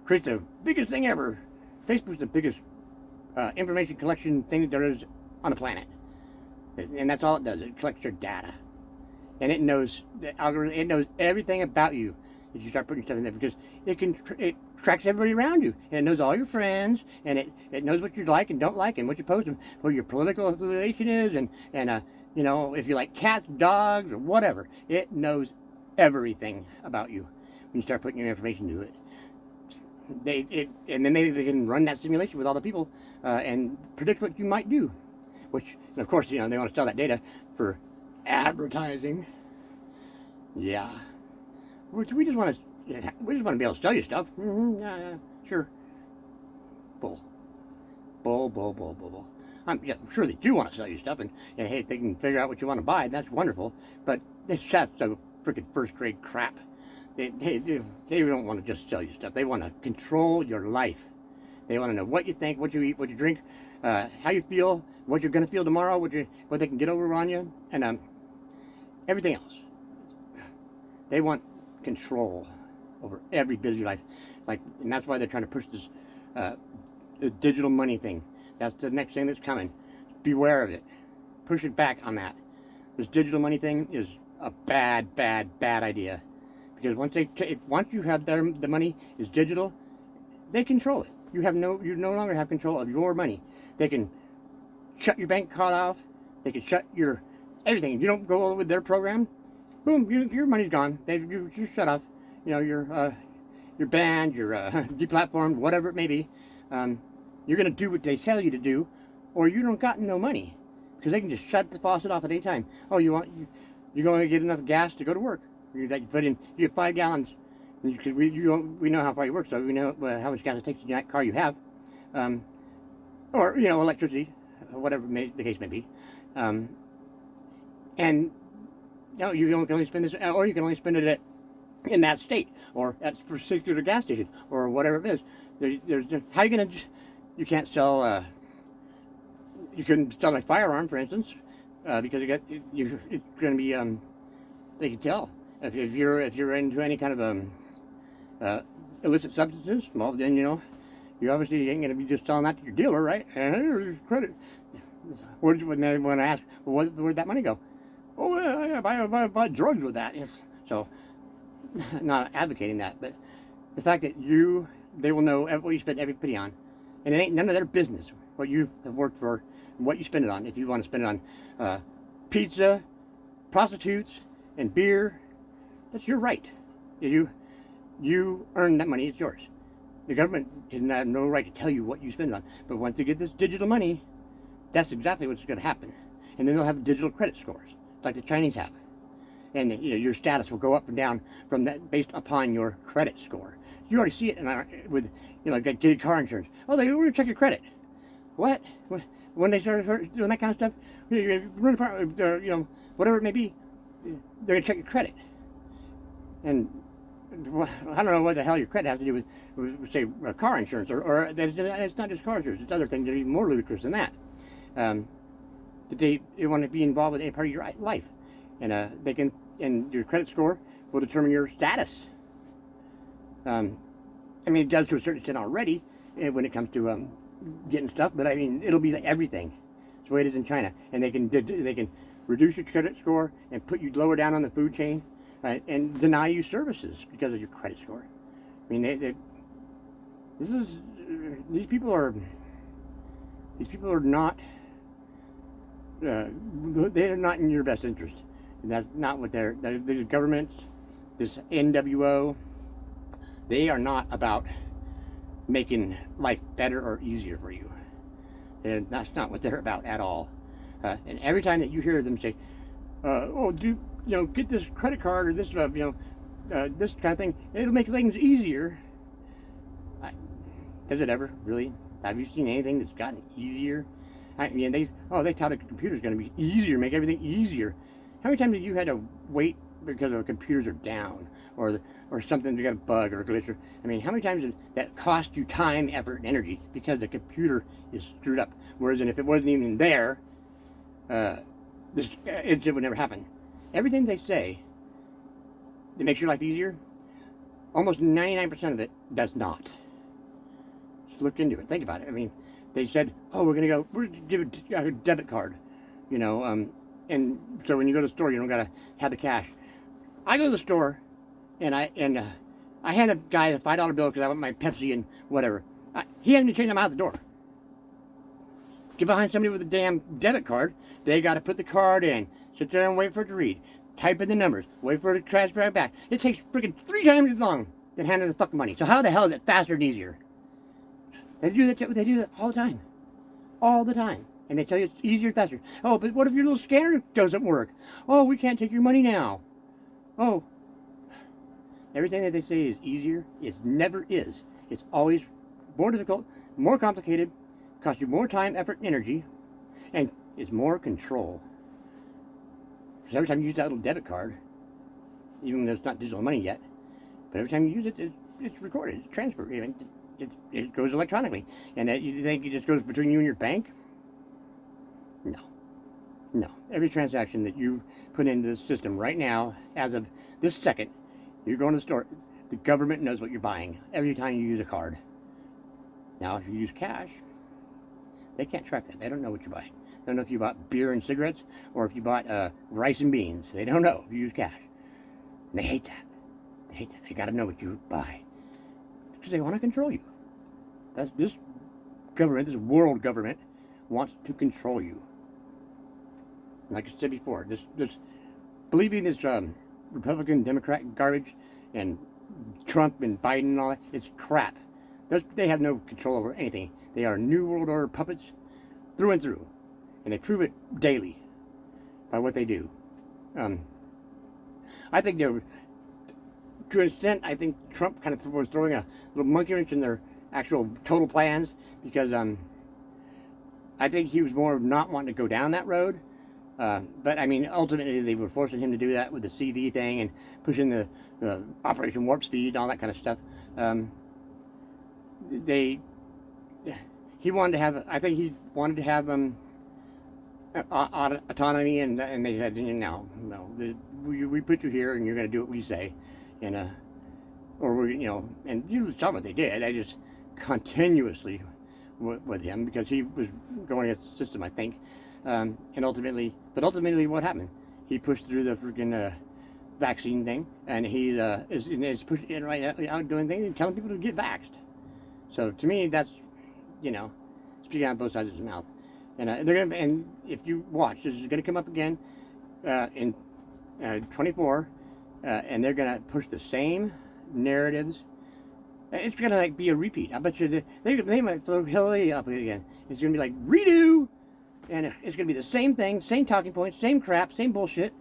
creates the biggest thing ever. Facebook's the biggest information collection thing that there is on the planet, and that's all it does. It collects your data, and it knows the algorithm. It knows everything about you if you start putting stuff in there, because it tracks everybody around you, and it knows all your friends, and it knows what you like and don't like, and what you post, and what your political affiliation is, and you know, if you like cats, dogs, or whatever. It knows everything about you when you start putting your information into it. And then they can run that simulation with all the people and predict what you might do. which, and of course, they want to sell that data for advertising. Yeah. We just want to be able to sell you stuff. Yeah, sure. Bull. I'm sure they do want to sell you stuff, and hey, if they can figure out what you want to buy, that's wonderful. But that's so freaking first-grade crap. They don't want to just sell you stuff. They want to control your life. They want to know what you think, what you eat, what you drink, how you feel, what you're going to feel tomorrow, what they can get over on you, and everything else. They want control over every bit of your life, and that's why they're trying to push this the digital money thing. That's the next thing that's coming. Beware of it. Push it back on that. This digital money thing is a bad idea, because once you have the money is digital, they control it. You no longer have control of your money. They can shut your bank account off. They can shut your everything. If you don't go with their program, boom, your money's gone. You're shut off. You're banned. You're deplatformed. Whatever it may be. You're going to do what they tell you to do, or you don't got no money, because they can just shut the faucet off at any time. Oh, you're going to get enough gas to go to work. You get 5 gallons. Because we know how far you work, so we know how much gas it takes in that car you have, or electricity, whatever the case may be, and you can only spend this, or you can only spend it in that state, or at a particular gas station, or whatever it is. There's how you gonna you can't sell you couldn't sell a firearm, for instance, because it's going to be they can tell if you're into any kind of illicit substances. Well, then you obviously ain't going to be just selling that to your dealer, right? And here's credit. When I ask, well, where'd that money go? Oh, yeah, I buy drugs with that. Yes. So, not advocating that, but the fact that they will know what you spend every penny on, and it ain't none of their business what you have worked for, and what you spend it on. If you want to spend it on pizza, prostitutes, and beer, that's your right. You earn that money, it's yours. The government doesn't have no right to tell you what you spend it on. But once you get this digital money, that's exactly what's going to happen. And then they'll have digital credit scores, like the Chinese have. And your status will go up and down from that based upon your credit score. You already see it with like getting car insurance. Oh, they want to check your credit. What? When they start doing that kind of stuff, whatever it may be, they're going to check your credit. And I don't know what the hell your credit has to do with say, car insurance, or it's not just car insurance, it's other things that are even more ludicrous than that. That they want to be involved with any part of your life. And and your credit score will determine your status. It does to a certain extent already when it comes to getting stuff, but it'll be everything. That's the way it is in China. And they can reduce your credit score and put you lower down on the food chain, and deny you services because of your credit score. These people are not. They're not in your best interest. And that's not what the governments, this NWO, they are not about making life better or easier for you. And that's not what they're about at all. And every time that you hear them say, get this credit card or this, this kind of thing, it'll make things easier. Does it ever, really? Have you seen anything that's gotten easier? They touted a computer's going to be easier, make everything easier. How many times have you had to wait because the computers are down, or something, you got a bug or a glitch? How many times does that cost you time, effort, and energy because the computer is screwed up? Whereas, if it wasn't even there, this incident would never happen. Everything they say that makes your life easier, almost 99% of it does not. Just look into it. Think about it. They said, we're going to give a debit card, and so when you go to the store, you don't got to have the cash. I go to the store, and I hand a guy a $5 bill because I want my Pepsi and whatever. He hasn't changed them out the door. Get behind somebody with a damn debit card. They got to put the card in, sit there and wait for it to read, type in the numbers, wait for it to transfer back. It takes freaking 3 times as long than handing the fucking money. So how the hell is it faster and easier? They do that all the time. All the time. And they tell you it's easier, faster. Oh, but what if your little scanner doesn't work? Oh, we can't take your money now. Oh, everything that they say is easier, it never is. It's always more difficult, more complicated, costs you more time, effort, and energy, and it's more control. Because every time you use that little debit card, even though it's not digital money yet, but every time you use it, it's recorded, it's transferred, it goes electronically. And that you think it just goes between you and your bank? No. No. Every transaction that you put into this system right now, as of this second, you're going to the store, the government knows what you're buying every time you use a card. Now, if you use cash, they can't track that. They don't know what you're buying. They don't know if you bought beer and cigarettes or if you bought rice and beans. They don't know if you use cash. And they hate that. They hate that. They got to know what you buy because they want to control you. This government, this world government, wants to control you. Like I said before, this believing this Republican, Democrat garbage and Trump and Biden and all that, it's crap. They have no control over anything. They are New World Order puppets through and through. And they prove it daily by what they do. I think to an extent, I think Trump kind of was throwing a little monkey wrench in their actual total plans because I think he was more of not wanting to go down that road. But I mean, ultimately, they were forcing him to do that with the CV thing and pushing the Operation Warp Speed and all that kind of stuff. He wanted to have. I think he wanted to have autonomy, and they said, no, we put you here, and you're going to do what we say, and and you saw what they did. They just continuously with him because he was going against the system, I think. And ultimately, what happened? He pushed through the freaking vaccine thing, and he is pushing it right out doing things and telling people to get vaxxed. So to me, that's speaking out both sides of his mouth. And and if you watch, this is gonna come up again in 24, and they're gonna push the same narratives. It's gonna be a repeat. I bet you they might throw Hillary up again. It's gonna be like redo. And it's going to be the same thing, same talking points, same crap, same bullshit.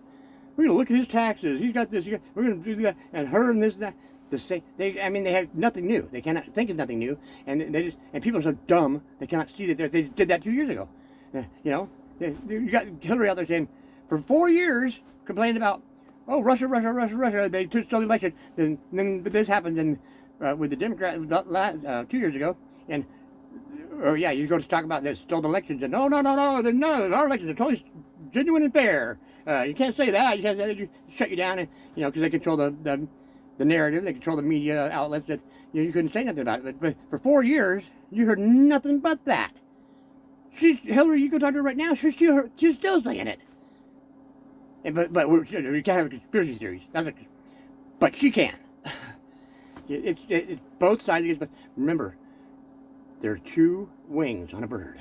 We're going to look at his taxes. He's got this. We're going to do that. And her and this and that. The same. They have nothing new. They cannot think of nothing new. And and people are so dumb they cannot see that they did that 2 years ago. You got Hillary out there saying for 4 years complaining about Russia. They stole the election. Then this happened with the Democrats 2 years ago and. You go to talk about this stolen elections, and no, they're not. Our elections are totally genuine and fair. You can't say that. You can't say that. You shut you down, and because they control the narrative, they control the media outlets. That you couldn't say nothing about it. But for 4 years, you heard nothing but that. Hillary. You go talk to her right now. She's still saying it. But we can't have conspiracy theories. But she can. It's both sides. But remember. There are two wings on a bird.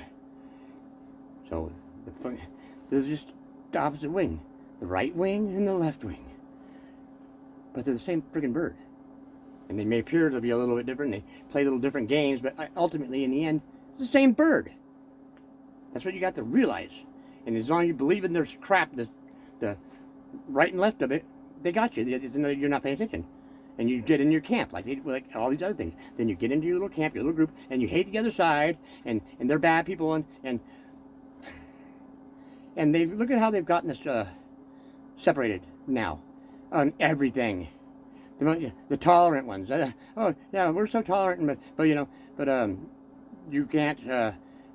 So there's just the opposite wing. The right wing and the left wing. But they're the same friggin' bird. And they may appear to be a little bit different. They play little different games. But ultimately, in the end, it's the same bird. That's what you got to realize. And as long as you believe in their crap, the right and left of it, they got you. You're not paying attention. And you get in your camp, like all these other things. Then you get into your little camp, your little group, and you hate the other side, and they're bad people, and they look at how they've gotten us separated now on everything. The tolerant ones. We're so tolerant, but you can't.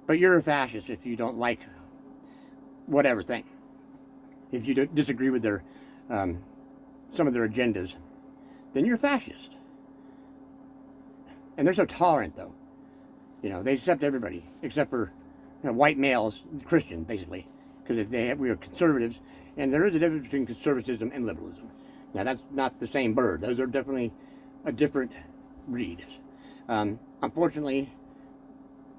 But you're a fascist if you don't like whatever thing. If you disagree with their some of their agendas. Then you're a fascist. And they're so tolerant, though. They accept everybody, except for white males, Christian, basically. Because we are conservatives, and there is a difference between conservatism and liberalism. Now, that's not the same bird. Those are definitely a different breed. Unfortunately,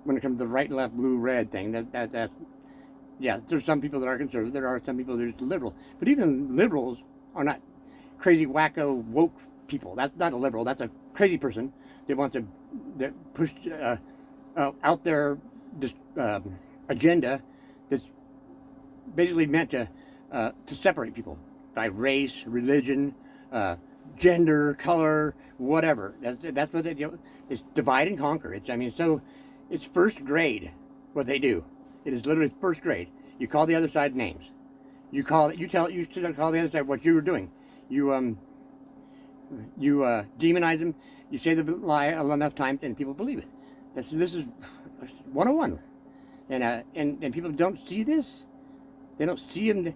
when it comes to the right, left, blue, red thing, there's some people that are conservative. There are some people that are just liberal. But even liberals are not crazy, wacko, woke people. That's not a liberal. That's a crazy person that wants to push out their agenda that's basically meant to separate people by race, religion, gender, color, whatever. That's what they do. It's divide and conquer. It's first grade what they do. It is literally first grade. You call the other side names. You call the other side what you were doing. You demonize them. You say the lie enough times, and people believe it. This is 101. And people don't see this. They don't see him.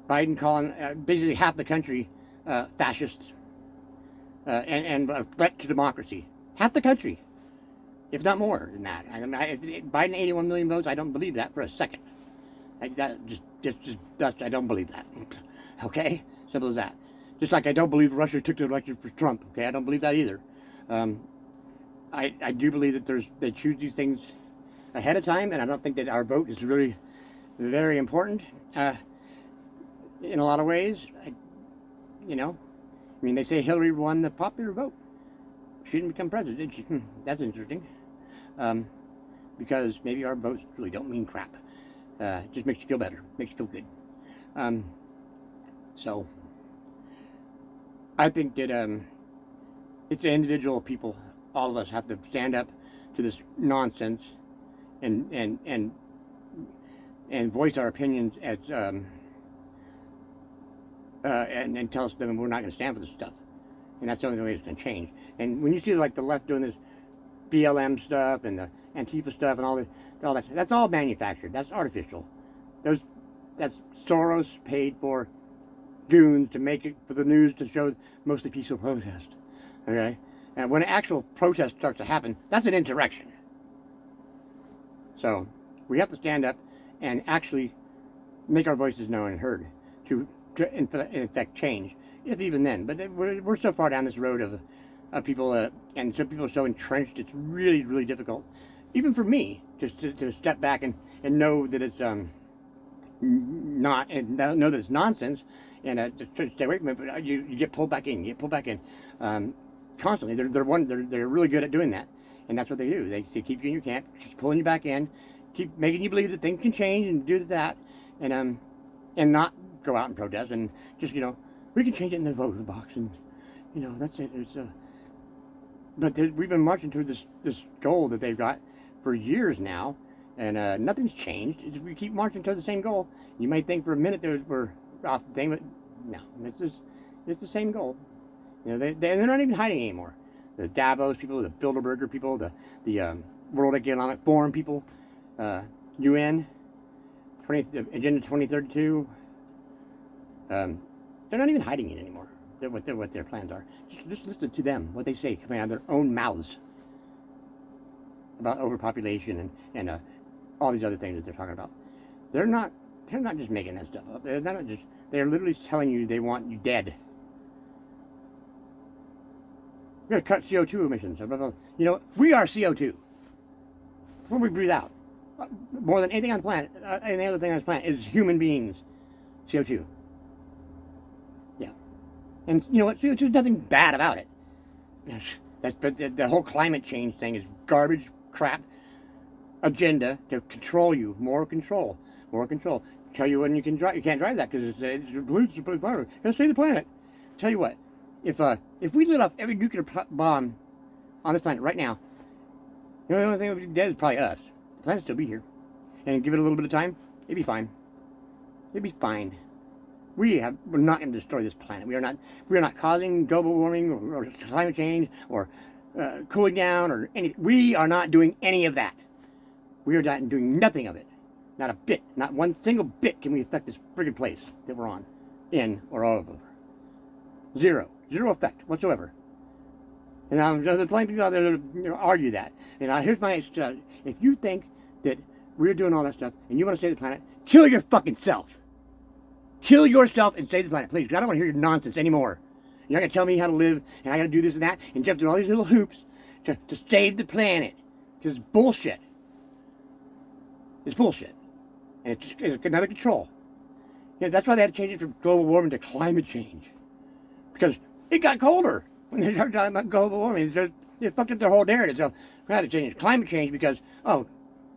Biden calling basically half the country fascists and a threat to democracy. Half the country, if not more than that. Biden 81 million votes. I don't believe that for a second. I don't believe that. Okay, simple as that. Just like I don't believe Russia took the election for Trump. Okay, I don't believe that either. I do believe that they choose these things ahead of time, and I don't think that our vote is really very important in a lot of ways. They say Hillary won the popular vote. She didn't become president, did she? That's interesting. Because maybe our votes really don't mean crap. It just makes you feel better, makes you feel good. So I think that it's individual people. All of us have to stand up to this nonsense and voice our opinions as and tell us that we're not going to stand for this stuff. And that's the only way it's going to change. And when you see like the left doing this BLM stuff and the Antifa stuff and all that, that's all manufactured. That's artificial. That's Soros paid for goons to make it for the news to show mostly peaceful protest. Okay? And when an actual protest starts to happen, that's an insurrection. So we have to stand up and actually make our voices known and heard to in effect change, if even then. But we're so far down this road of people, and some people are so entrenched, it's really, really difficult, even for me, to step back and know that it's not, and know that it's nonsense, and to stay away from it. But you get pulled back in. You get pulled back in constantly. They're really good at doing that, and that's what they do. They keep you in your camp, keep pulling you back in, keep making you believe that things can change and do that, and not go out and protest and just we can change it in the voting box, and that's it. But we've been marching toward this goal that they've got for years now, and nothing's changed. We keep marching toward the same goal. You might think for a minute that we're off the thing, but no, it's the same goal. They're not even hiding anymore. The Davos people, the Bilderberger people, the World Economic Forum people, UN, Agenda 2032. They're not even hiding it anymore. What their plans are. Just listen to them, what they say coming out of their own mouths about overpopulation and all these other things that they're talking about. They're not just making that stuff up. They're literally telling you they want you dead. We're going to cut CO2 emissions. We are CO2. What we breathe out, more than anything on the planet, any other thing on this planet, is human beings. CO2. Yeah. And you know what? There's nothing bad about it. But the whole climate change thing is garbage, crap agenda to control you. More control. Tell you when you can drive. You can't drive that because it's pollutes the environment. It'll save the planet. Tell you what. If we lit off every nuclear bomb on this planet right now, the only thing that would be dead is probably us. The planet would still be here. And give it a little bit of time, it'd be fine. It'd be fine. We're not going to destroy this planet. We are not causing global warming or climate change or cooling down or anything. We are not doing any of that. We are not doing nothing of it. Not a bit. Not one single bit can we affect this friggin' place that we're on, in or all over. Zero effect whatsoever. And there's plenty of people out there that argue that. And here's my if you think that we're doing all that stuff and you want to save the planet, kill your fucking self. Kill yourself and save the planet, please. I don't want to hear your nonsense anymore. You're not going to tell me how to live, and I got to do this and that, and jump through all these little hoops to save the planet. Because it's bullshit. It's bullshit. And it's another control. That's why they had to change it from global warming to climate change. Because it got colder when they started talking about global warming. It fucked up their whole narrative. So we had to change climate change because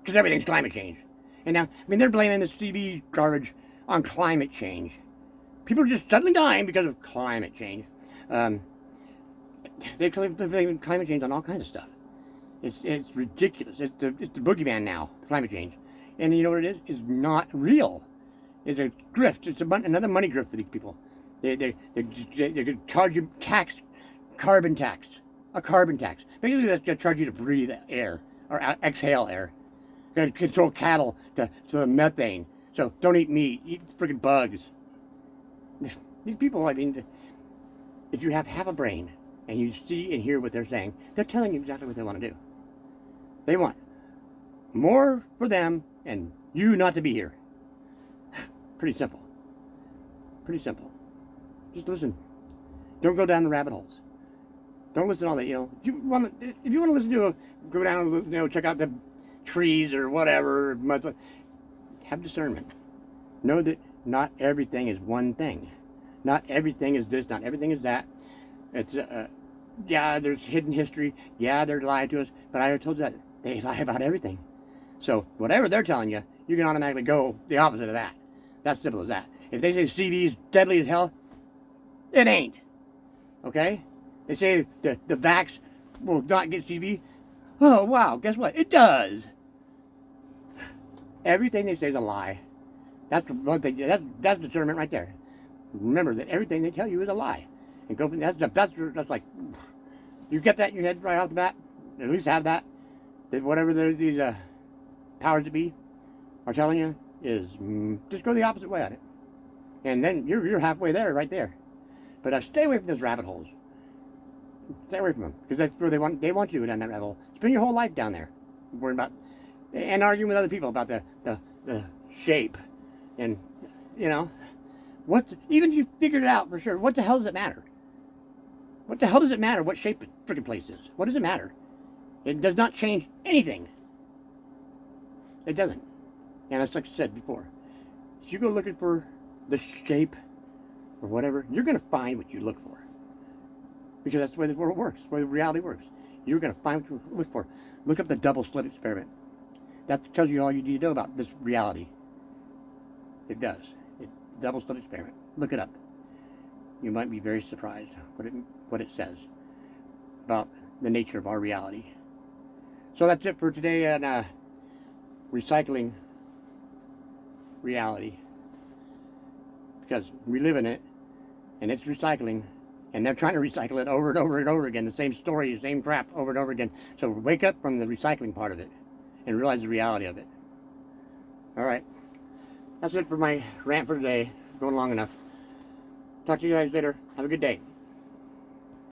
everything's climate change. And now, I mean, they're blaming this TV garbage on climate change. People are just suddenly dying because of climate change. They blame climate change on all kinds of stuff. It's ridiculous. It's the boogeyman now, climate change. And you know what it is? It's not real. It's a grift. It's another money grift for these people. They could charge you carbon tax. A carbon tax. Basically, that's going to charge you to breathe air or exhale air. Going to control cattle to the methane. So don't eat meat. Eat freaking bugs. These people, I mean, if you have half a brain and you see and hear what they're saying, they're telling you exactly what they want to do. They want more for them and you not to be here. Pretty simple. Pretty simple. Just listen. Don't go down the rabbit holes. Don't listen to all that, you know. If you want to listen to go down, you know, check out the trees or whatever, have discernment. Know that not everything is one thing. Not everything is this, not everything is that. It's, yeah, there's hidden history. Yeah, they're lying to us. But I told you that they lie about everything. So whatever they're telling you, you can automatically go the opposite of that. That's simple as that. If they say CV's deadly as hell, it ain't. Okay? They say the vax will not get CV. Oh, wow, guess what? It does. Everything they say is a lie. That's the one thing. That's discernment right there. Remember that everything they tell you is a lie. And go from that's like, you get that in your head right off the bat. At least have that. That whatever these powers that be are telling you is just go the opposite way on it, and then you're halfway there, right there. But stay away from those rabbit holes. Stay away from them because that's where they want you to go down that rabbit hole. Spend your whole life down there, worrying about and arguing with other people about the shape, and you know even if you figured it out for sure, what the hell does it matter? What the hell does it matter what shape the freaking place is? What does it matter? It does not change anything. It doesn't. And as like I said before, if you go looking for the shape or whatever, you're going to find what you look for. Because that's the way the world works, the way reality works. You're going to find what you look for. Look up the double slit experiment. That tells you all you need to know about this reality. It does. It's the double slit experiment. Look it up. You might be very surprised what it says about the nature of our reality. So that's it for today on recycling reality. Because we live in it, and it's recycling, and they're trying to recycle it over and over and over again, the same story, the same crap over and over again. So wake up from the recycling part of it and realize the reality of it. All right. That's it for my rant for today. Going long enough. Talk to you guys later. Have a good day.